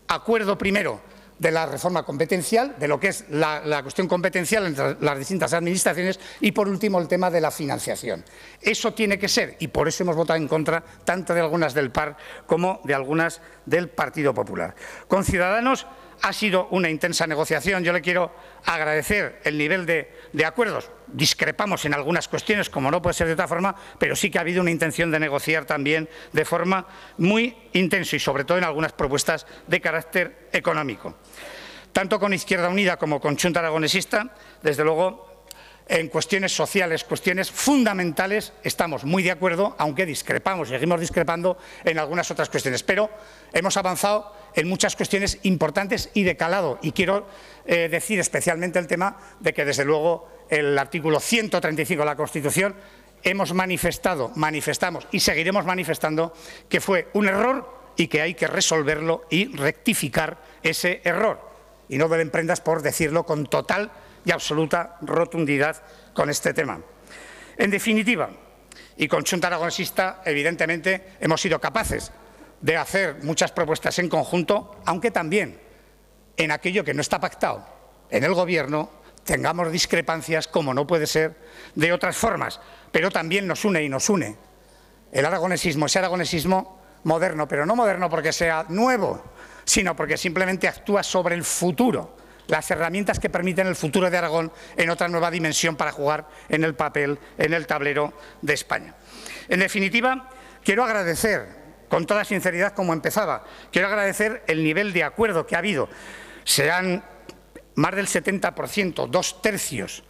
acuerdo primero de la reforma competencial, de lo que es la cuestión competencial entre las distintas administraciones, y por último el tema de la financiación. Eso tiene que ser, y por eso hemos votado en contra tanto de algunas del PAR como de algunas del Partido Popular. Con Ciudadanos ha sido una intensa negociación. Yo le quiero agradecer el nivel de acuerdos. Discrepamos en algunas cuestiones, como no puede ser de otra forma, pero sí que ha habido una intención de negociar también de forma muy intensa, y sobre todo en algunas propuestas de carácter económico. Tanto con Izquierda Unida como con Chunta Aragonesista, desde luego, en cuestiones sociales, cuestiones fundamentales, estamos muy de acuerdo, aunque discrepamos, seguimos discrepando en algunas otras cuestiones. Pero hemos avanzado en muchas cuestiones importantes y de calado. Y quiero decir especialmente el tema de que, desde luego, el artículo 135 de la Constitución manifestamos y seguiremos manifestando que fue un error y que hay que resolverlo y rectificar ese error. Y no deben prendas por decirlo con total y absoluta rotundidad con este tema. En definitiva, y con Chunta Aragonesista, evidentemente, hemos sido capaces de hacer muchas propuestas en conjunto, aunque también en aquello que no está pactado en el Gobierno tengamos discrepancias, como no puede ser de otras formas, pero también nos une el aragonesismo, ese aragonesismo moderno, pero no moderno porque sea nuevo, sino porque simplemente actúa sobre el futuro, las herramientas que permiten el futuro de Aragón en otra nueva dimensión para jugar en el papel, en el tablero de España. En definitiva, quiero agradecer, con toda sinceridad, como empezaba, quiero agradecer el nivel de acuerdo que ha habido. Serán más del 70%, 2/3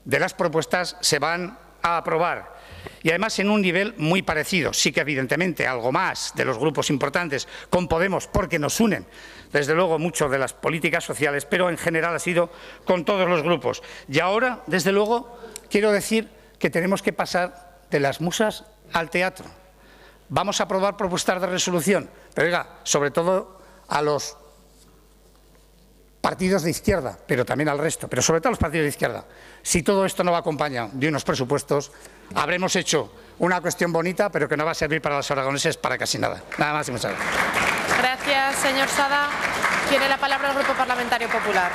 de las propuestas se van a aprobar. Y además en un nivel muy parecido. Sí que evidentemente algo más de los grupos importantes con Podemos, porque nos unen desde luego mucho de las políticas sociales, pero en general ha sido con todos los grupos. Y ahora, desde luego, quiero decir que tenemos que pasar de las musas al teatro. Vamos a aprobar propuestas de resolución, pero oiga, sobre todo a los partidos de izquierda, pero también al resto, pero sobre todo a los partidos de izquierda. Si todo esto no va acompañado de unos presupuestos, habremos hecho una cuestión bonita, pero que no va a servir para los aragoneses para casi nada. Nada más y muchas gracias. Gracias, señor Sada. Tiene la palabra el Grupo Parlamentario Popular.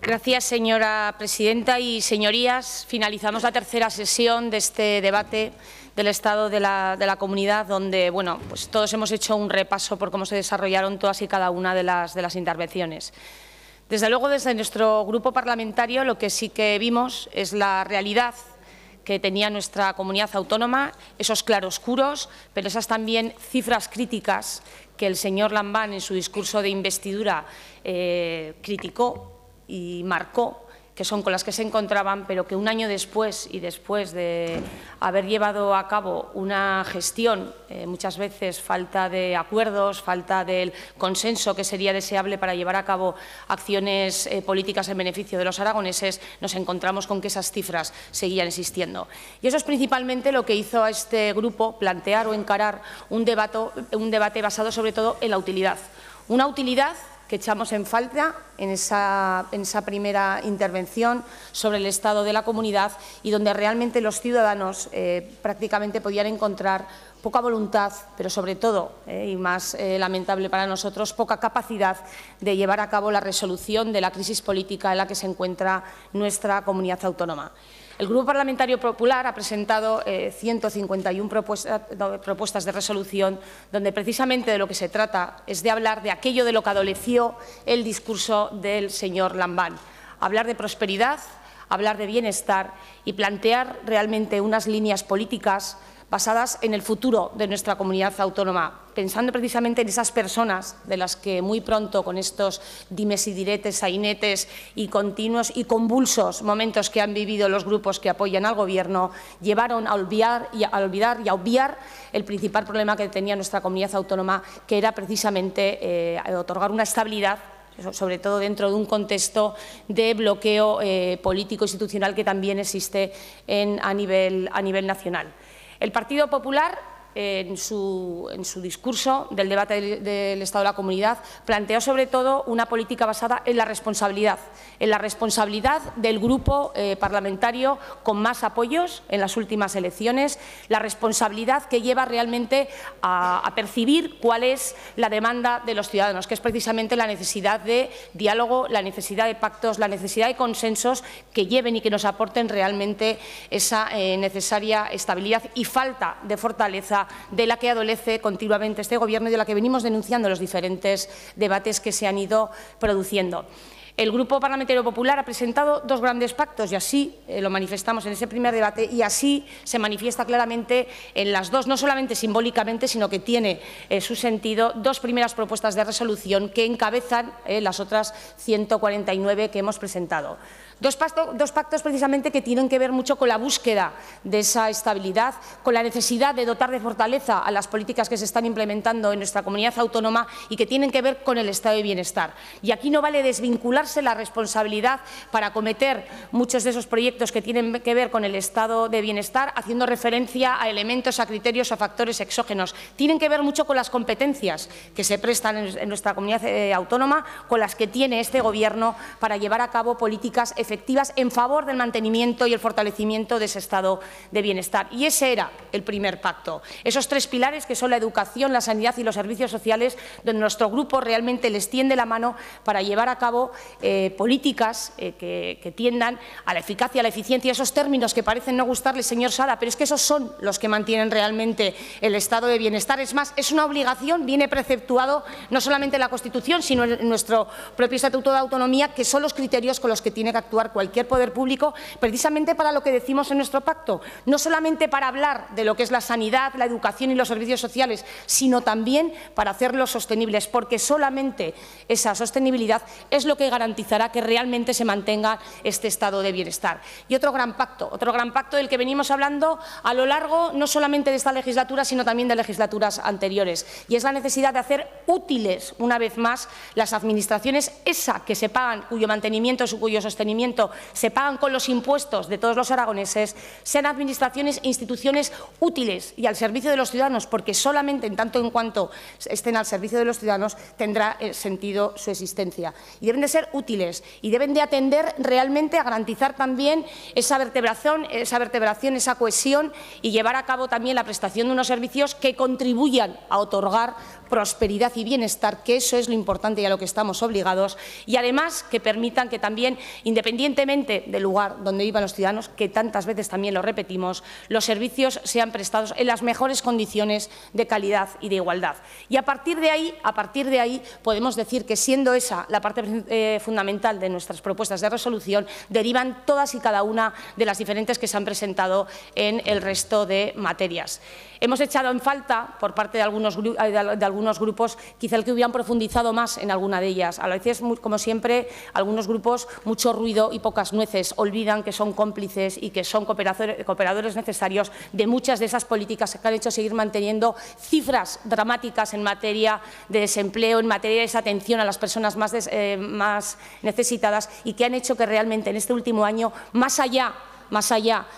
Gracias, señora presidenta y señorías. Finalizamos la tercera sesión de este debate del Estado de la Comunidad, donde pues todos hemos hecho un repaso por cómo se desarrollaron todas y cada una de las intervenciones. Desde luego, desde nuestro grupo parlamentario, lo que sí que vimos es la realidad que tenía nuestra comunidad autónoma, esos claroscuros, pero esas también cifras críticas que el señor Lambán en su discurso de investidura criticó y marcó, que son con las que se encontraban, pero que un año después y después de haber llevado a cabo una gestión, muchas veces falta de acuerdos, falta del consenso que sería deseable para llevar a cabo acciones políticas en beneficio de los aragoneses, nos encontramos con que esas cifras seguían existiendo. Y eso es principalmente lo que hizo a este grupo plantear o encarar un debate basado sobre todo en la utilidad. Una utilidad que echamos en falta en esa primera intervención sobre el estado de la comunidad y donde realmente los ciudadanos prácticamente podían encontrar poca voluntad, pero sobre todo, y más lamentable para nosotros, poca capacidad de llevar a cabo la resolución de la crisis política en la que se encuentra nuestra comunidad autónoma. El Grupo Parlamentario Popular ha presentado 151 propuestas de resolución, donde precisamente de lo que se trata es de hablar de aquello de lo que adoleció el discurso del señor Lambán. Hablar de prosperidad, hablar de bienestar y plantear realmente unas líneas políticas basadas en el futuro de nuestra comunidad autónoma, pensando precisamente en esas personas de las que muy pronto, con estos dimes y diretes, sainetes y continuos y convulsos momentos que han vivido los grupos que apoyan al Gobierno, llevaron a olvidar y a obviar el principal problema que tenía nuestra comunidad autónoma, que era precisamente otorgar una estabilidad, sobre todo dentro de un contexto de bloqueo político institucional que también existe a nivel nacional. El Partido Popular, en su discurso del debate del Estado de la Comunidad, planteó sobre todo una política basada en la responsabilidad del grupo parlamentario con más apoyos en las últimas elecciones, la responsabilidad que lleva realmente a percibir cuál es la demanda de los ciudadanos, que es precisamente la necesidad de diálogo, la necesidad de pactos, la necesidad de consensos que lleven y que nos aporten realmente esa necesaria estabilidad y falta de fortaleza de la que adolece continuamente este Gobierno y de la que venimos denunciando los diferentes debates que se han ido produciendo. El Grupo Parlamentario Popular ha presentado dos grandes pactos y así lo manifestamos en ese primer debate y así se manifiesta claramente en las dos, no solamente simbólicamente, sino que tiene su sentido, dos primeras propuestas de resolución que encabezan las otras 149 que hemos presentado. Dos pactos precisamente que tienen que ver mucho con la búsqueda de esa estabilidad, con la necesidad de dotar de fortaleza a las políticas que se están implementando en nuestra comunidad autónoma y que tienen que ver con el estado de bienestar. Y aquí no vale desvincularse la responsabilidad para acometer muchos de esos proyectos que tienen que ver con el estado de bienestar, haciendo referencia a elementos, a criterios, a factores exógenos. Tienen que ver mucho con las competencias que se prestan en nuestra comunidad autónoma, con las que tiene este Gobierno para llevar a cabo políticas efectivas en favor del mantenimiento y el fortalecimiento de ese estado de bienestar. Y ese era el primer pacto. Esos tres pilares que son la educación, la sanidad y los servicios sociales, donde nuestro grupo realmente les tiende la mano para llevar a cabo políticas que tiendan a la eficacia, a la eficiencia, esos términos que parecen no gustarle, señor Sada, pero es que esos son los que mantienen realmente el estado de bienestar. Es más, es una obligación, viene preceptuado no solamente en la Constitución, sino en nuestro propio Estatuto de Autonomía, que son los criterios con los que tiene que actuar cualquier poder público, precisamente para lo que decimos en nuestro pacto, no solamente para hablar de lo que es la sanidad, la educación y los servicios sociales, sino también para hacerlos sostenibles, porque solamente esa sostenibilidad es lo que garantizará que realmente se mantenga este estado de bienestar. Y otro gran pacto del que venimos hablando a lo largo no solamente de esta legislatura, sino también de legislaturas anteriores, y es la necesidad de hacer útiles, una vez más, las administraciones, que se pagan, cuyo mantenimiento y cuyo sostenimiento se pagan con los impuestos de todos los aragoneses, sean administraciones e instituciones útiles y al servicio de los ciudadanos, porque solamente en tanto en cuanto estén al servicio de los ciudadanos tendrá sentido su existencia. Y deben de ser útiles y deben de atender realmente a garantizar también esa vertebración, esa cohesión y llevar a cabo también la prestación de unos servicios que contribuyan a otorgar prosperidad y bienestar, que eso es lo importante y a lo que estamos obligados, y además que permitan que también, independientemente del lugar donde vivan los ciudadanos, que tantas veces también lo repetimos, los servicios sean prestados en las mejores condiciones de calidad y de igualdad. Y a partir de ahí podemos decir que, siendo esa la parte fundamental de nuestras propuestas de resolución, derivan todas y cada una de las diferentes que se han presentado en el resto de materias. Hemos echado en falta, por parte de algunos grupos, quizá el que hubieran profundizado más en alguna de ellas. A veces, como siempre, algunos grupos, mucho ruido y pocas nueces, olvidan que son cómplices y que son cooperadores necesarios de muchas de esas políticas que han hecho seguir manteniendo cifras dramáticas en materia de desempleo, en materia de esa atención a las personas más necesitadas, y que han hecho que realmente en este último año, más allá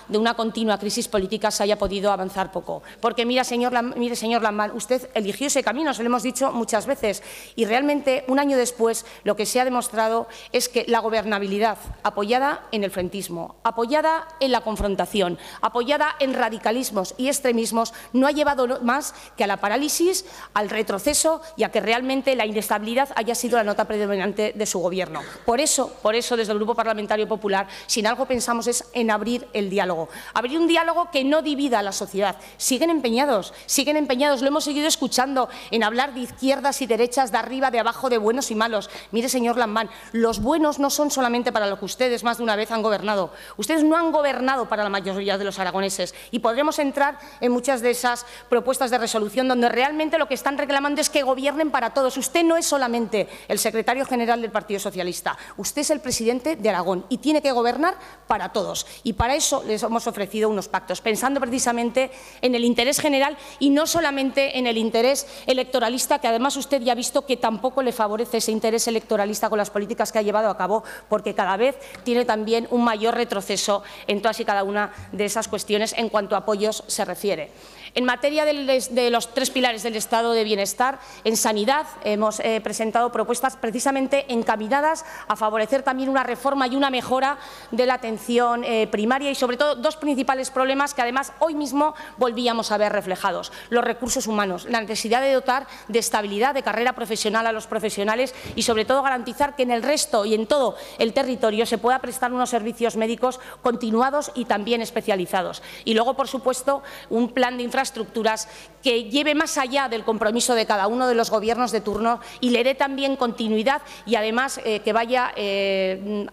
de una continua crisis política, se haya podido avanzar poco. Porque, mire, señor Lambán, usted eligió ese camino, se lo hemos dicho muchas veces, y realmente un año después lo que se ha demostrado es que la gobernabilidad, apoyada en el frentismo, apoyada en la confrontación, apoyada en radicalismos y extremismos, no ha llevado más que a la parálisis, al retroceso y a que realmente la inestabilidad haya sido la nota predominante de su Gobierno. Por eso, desde el Grupo Parlamentario Popular, si en algo pensamos es en abrir el diálogo. Abrir un diálogo que no divida a la sociedad. Siguen empeñados, lo hemos seguido escuchando, en hablar de izquierdas y derechas, de arriba, de abajo, de buenos y malos. Mire, señor Lambán, los buenos no son solamente para lo que ustedes más de una vez han gobernado. Ustedes no han gobernado para la mayoría de los aragoneses, y podremos entrar en muchas de esas propuestas de resolución donde realmente lo que están reclamando es que gobiernen para todos. Usted no es solamente el secretario general del Partido Socialista, usted es el presidente de Aragón y tiene que gobernar para todos. Y para eso les hemos ofrecido unos pactos, pensando precisamente en el interés general y no solamente en el interés electoralista, que además usted ya ha visto que tampoco le favorece ese interés electoralista con las políticas que ha llevado a cabo, porque cada vez tiene también un mayor retroceso en todas y cada una de esas cuestiones en cuanto a apoyos se refiere. En materia de los 3 pilares del Estado de Bienestar, en sanidad hemos presentado propuestas precisamente encaminadas a favorecer también una reforma y una mejora de la atención primaria y, sobre todo, 2 principales problemas que, además, hoy mismo volvíamos a ver reflejados: los recursos humanos, la necesidad de dotar de estabilidad, de carrera profesional a los profesionales y, sobre todo, garantizar que en el resto y en todo el territorio se pueda prestar unos servicios médicos continuados y también especializados. Y luego, por supuesto, un plan de infraestructuras que lleve más allá del compromiso de cada uno de los gobiernos de turno y le dé también continuidad, y además que vaya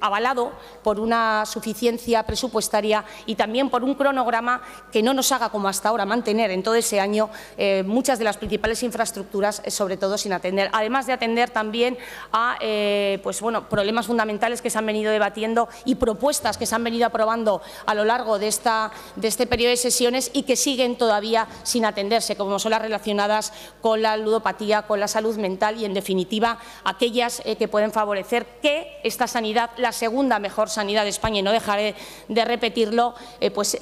avalado por una suficiencia presupuestaria y también por un cronograma que no nos haga, como hasta ahora, mantener en todo ese año muchas de las principales infraestructuras, sobre todo sin atender. Además de atender también a problemas fundamentales que se han venido debatiendo y propuestas que se han venido aprobando a lo largo de este periodo de sesiones y que siguen todavía sin atenderse, como son las relacionadas con la ludopatía, con la salud mental y, en definitiva, aquellas que pueden favorecer que esta sanidad, la segunda mejor sanidad de España, y no dejaré de repetirlo,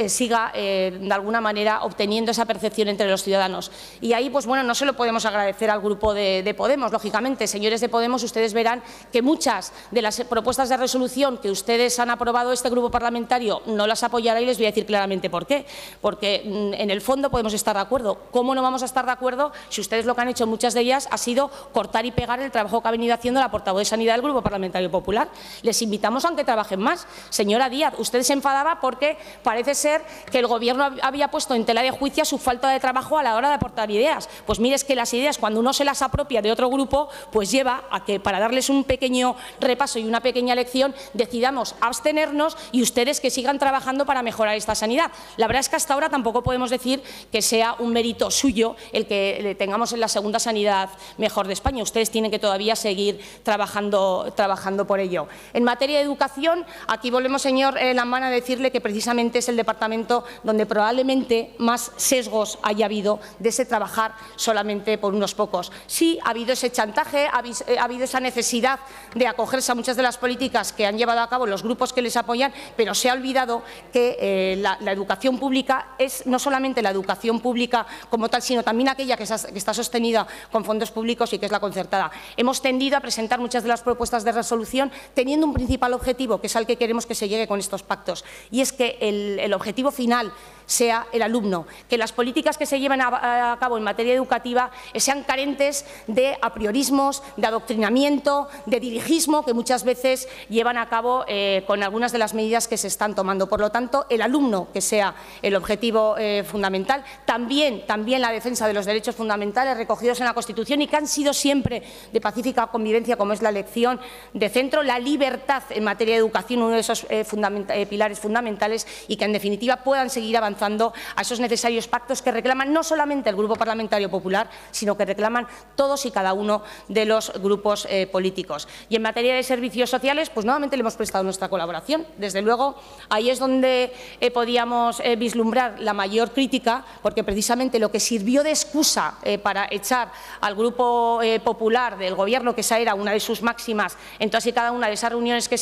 siga de alguna manera obteniendo esa percepción entre los ciudadanos. Y ahí, no se lo podemos agradecer al Grupo de Podemos, lógicamente. Señores de Podemos, ustedes verán que muchas de las propuestas de resolución que ustedes han aprobado, este Grupo Parlamentario no las apoyará, y les voy a decir claramente por qué. Porque en el fondo podemos estar de acuerdo. ¿Cómo no vamos a estar de acuerdo si ustedes lo que han hecho en muchas de ellas ha sido cortar y pegar el trabajo que ha venido haciendo la portavoz de Sanidad del Grupo Parlamentario Popular? Les invitamos a que trabajen más. Señora Díaz, usted se enfadaba porque parece ser que el Gobierno había puesto en tela de juicio su falta de trabajo a la hora de aportar ideas. Pues mire, es que las ideas, cuando uno se las apropia de otro grupo, pues lleva a que, para darles un pequeño repaso y una pequeña lección, decidamos abstenernos y ustedes que sigan trabajando para mejorar esta sanidad. La verdad es que hasta ahora tampoco podemos decir que sea un mérito suyo el que tengamos en la segunda sanidad mejor de España. Ustedes tienen que todavía seguir trabajando por ello. En materia de educación, aquí volvemos, señor Lambán, a decirle que precisamente es el departamento donde probablemente más sesgos haya habido de ese trabajar solamente por unos pocos. Sí, ha habido ese chantaje, ha habido esa necesidad de acogerse a muchas de las políticas que han llevado a cabo los grupos que les apoyan, pero se ha olvidado que la educación pública es no solamente la educación pública como tal, sino también aquella que está sostenida con fondos públicos y que es la concertada. Hemos tendido a presentar muchas de las propuestas de resolución teniendo un principal objetivo, que es al que queremos que se llegue con estos pactos, y es que el objetivo final sea el alumno, que las políticas que se lleven a cabo en materia educativa sean carentes de apriorismos, de adoctrinamiento, de dirigismo que muchas veces llevan a cabo con algunas de las medidas que se están tomando. Por lo tanto, el alumno que sea el objetivo fundamental, también la defensa de los derechos fundamentales recogidos en la Constitución y que han sido siempre de pacífica convivencia, como es la elección de centro, la libertad en materia de educación, uno de esos pilares fundamentales, y que en definitiva puedan seguir avanzando a esos necesarios pactos que reclaman no solamente el Grupo Parlamentario Popular, sino que reclaman todos y cada uno de los grupos políticos. Y en materia de servicios sociales, pues nuevamente le hemos prestado nuestra colaboración. Desde luego, ahí es donde podíamos vislumbrar la mayor crítica, porque precisamente lo que sirvió de excusa para echar al Grupo Popular del Gobierno, que esa era una de sus máximas en todas y cada una de esas reuniones que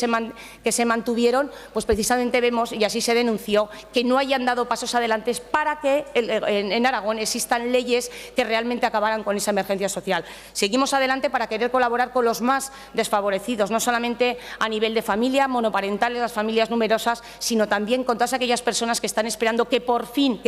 se mantuvieron, pues precisamente vemos, y así se denunció, que no hayan dado pasos adelante para que en Aragón existan leyes que realmente acabaran con esa emergencia social. Seguimos adelante para querer colaborar con los más desfavorecidos, no solamente a nivel de familia, monoparentales, las familias numerosas, sino también con todas aquellas personas que están esperando que por fin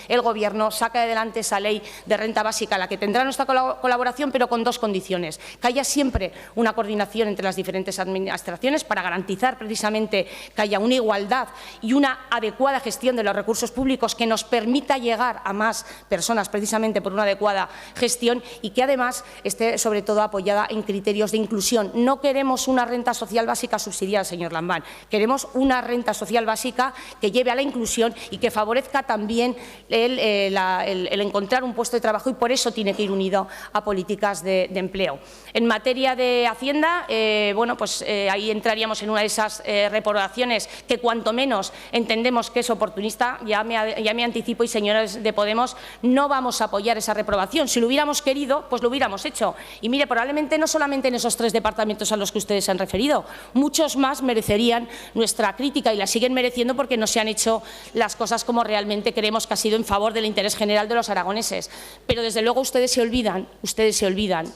el Gobierno saque adelante esa ley de renta básica, a la que tendrá nuestra colaboración, pero con dos condiciones: que haya siempre una coordinación entre las diferentes administraciones para garantizar precisamente que haya una igualdad y una adecuada gestión de los recursos públicos que nos permita llegar a más personas precisamente por una adecuada gestión, y que además esté sobre todo apoyada en criterios de inclusión. No queremos una renta social básica subsidiada, señor Lambán, queremos una renta social básica que lleve a la inclusión y que favorezca también el encontrar un puesto de trabajo, y por eso tiene que ir unido a políticas de empleo. En materia de Hacienda, ahí entraríamos en una de esas reprobaciones que cuanto menos entendemos que es oportunista. Ya me anticipo, y señores de Podemos, no vamos a apoyar esa reprobación. Si lo hubiéramos querido, pues lo hubiéramos hecho. Y mire, probablemente no solamente en esos 3 departamentos a los que ustedes se han referido, muchos más merecerían nuestra crítica, y la siguen mereciendo porque no se han hecho las cosas como realmente creemos que ha sido en favor del interés general de los aragoneses. Pero desde luego ustedes se olvidan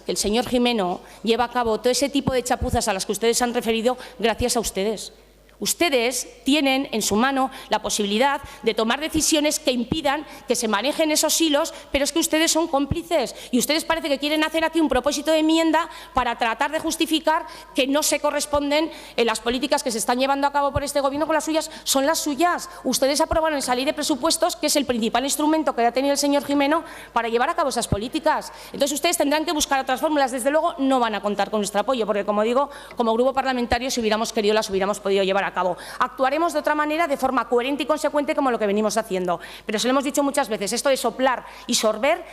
que el señor Gimeno lleva a cabo todo ese tipo de chapuzas a las que ustedes se han referido gracias a ustedes. Ustedes tienen en su mano la posibilidad de tomar decisiones que impidan que se manejen esos hilos, pero es que ustedes son cómplices y ustedes parece que quieren hacer aquí un propósito de enmienda para tratar de justificar que no se corresponden en las políticas que se están llevando a cabo por este Gobierno con las suyas. Son las suyas. Ustedes aprobaron esa ley de presupuestos, que es el principal instrumento que ha tenido el señor Gimeno para llevar a cabo esas políticas. Entonces ustedes tendrán que buscar otras fórmulas. Desde luego no van a contar con nuestro apoyo, porque, como digo, como grupo parlamentario, si hubiéramos querido, las hubiéramos podido llevar a cabo. Actuaremos de otra manera, de forma coherente y consecuente, como lo que venimos haciendo. Pero se lo hemos dicho muchas veces, esto de soplar y sorber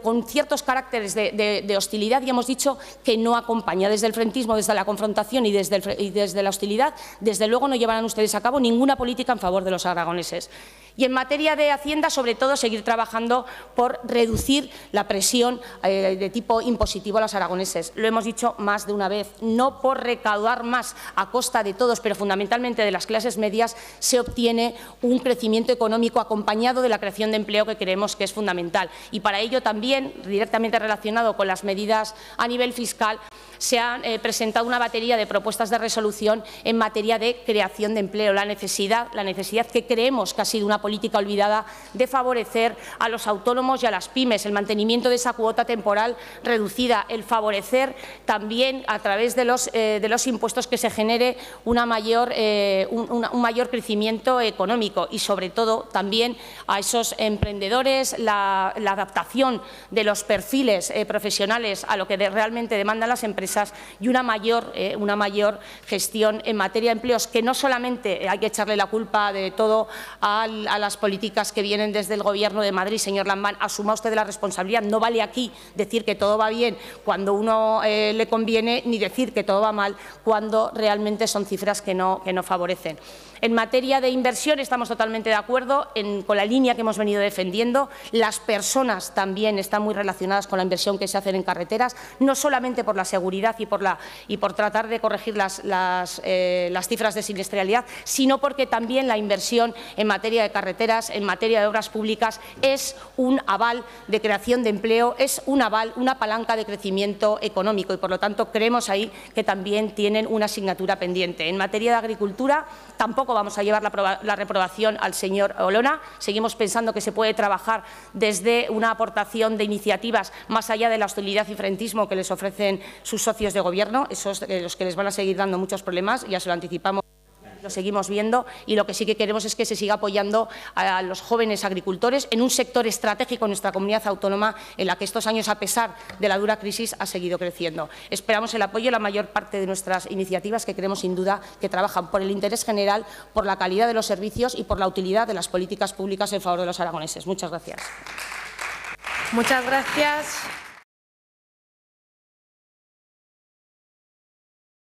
con ciertos caracteres de hostilidad, y hemos dicho que no acompaña. Desde el frentismo, desde la confrontación y desde la hostilidad, desde luego no llevarán ustedes a cabo ninguna política en favor de los aragoneses. Y en materia de Hacienda, sobre todo, seguir trabajando por reducir la presión de tipo impositivo a los aragoneses. Lo hemos dicho más de una vez, no por recaudar más a costa de todos, pero fundamentalmente de las clases medias, se obtiene un crecimiento económico acompañado de la creación de empleo, que creemos que es fundamental. Y para ello también, directamente relacionado con las medidas a nivel fiscal, se ha presentado una batería de propuestas de resolución en materia de creación de empleo. La necesidad que creemos que ha sido una política olvidada de favorecer a los autónomos y a las pymes, el mantenimiento de esa cuota temporal reducida, el favorecer también a través de los impuestos que se genere un mayor crecimiento económico, y sobre todo también a esos emprendedores, la adaptación de los perfiles profesionales a lo que realmente demandan las empresas, empresas y una mayor gestión en materia de empleos, que no solamente hay que echarle la culpa de todo a las políticas que vienen desde el Gobierno de Madrid. Señor Lambán, asuma usted la responsabilidad. No vale aquí decir que todo va bien cuando uno le conviene, ni decir que todo va mal cuando realmente son cifras que no favorecen. En materia de inversión estamos totalmente de acuerdo con la línea que hemos venido defendiendo. Las personas también están muy relacionadas con la inversión que se hace en carreteras, no solamente por la seguridad y por tratar de corregir las cifras de siniestralidad, sino porque también la inversión en materia de carreteras, en materia de obras públicas, es un aval de creación de empleo, es un aval, una palanca de crecimiento económico y, por lo tanto, creemos ahí que también tienen una asignatura pendiente. En materia de agricultura, tampoco vamos a llevar la reprobación al señor Olona. Seguimos pensando que se puede trabajar desde una aportación de iniciativas más allá de la hostilidad y frentismo que les ofrecen sus socios de Gobierno, esos los que les van a seguir dando muchos problemas, ya se lo anticipamos. Lo seguimos viendo y lo que sí que queremos es que se siga apoyando a los jóvenes agricultores en un sector estratégico en nuestra comunidad autónoma en la que estos años, a pesar de la dura crisis, ha seguido creciendo. Esperamos el apoyo de la mayor parte de nuestras iniciativas, que creemos sin duda que trabajan por el interés general, por la calidad de los servicios y por la utilidad de las políticas públicas en favor de los aragoneses. Muchas gracias. Muchas gracias.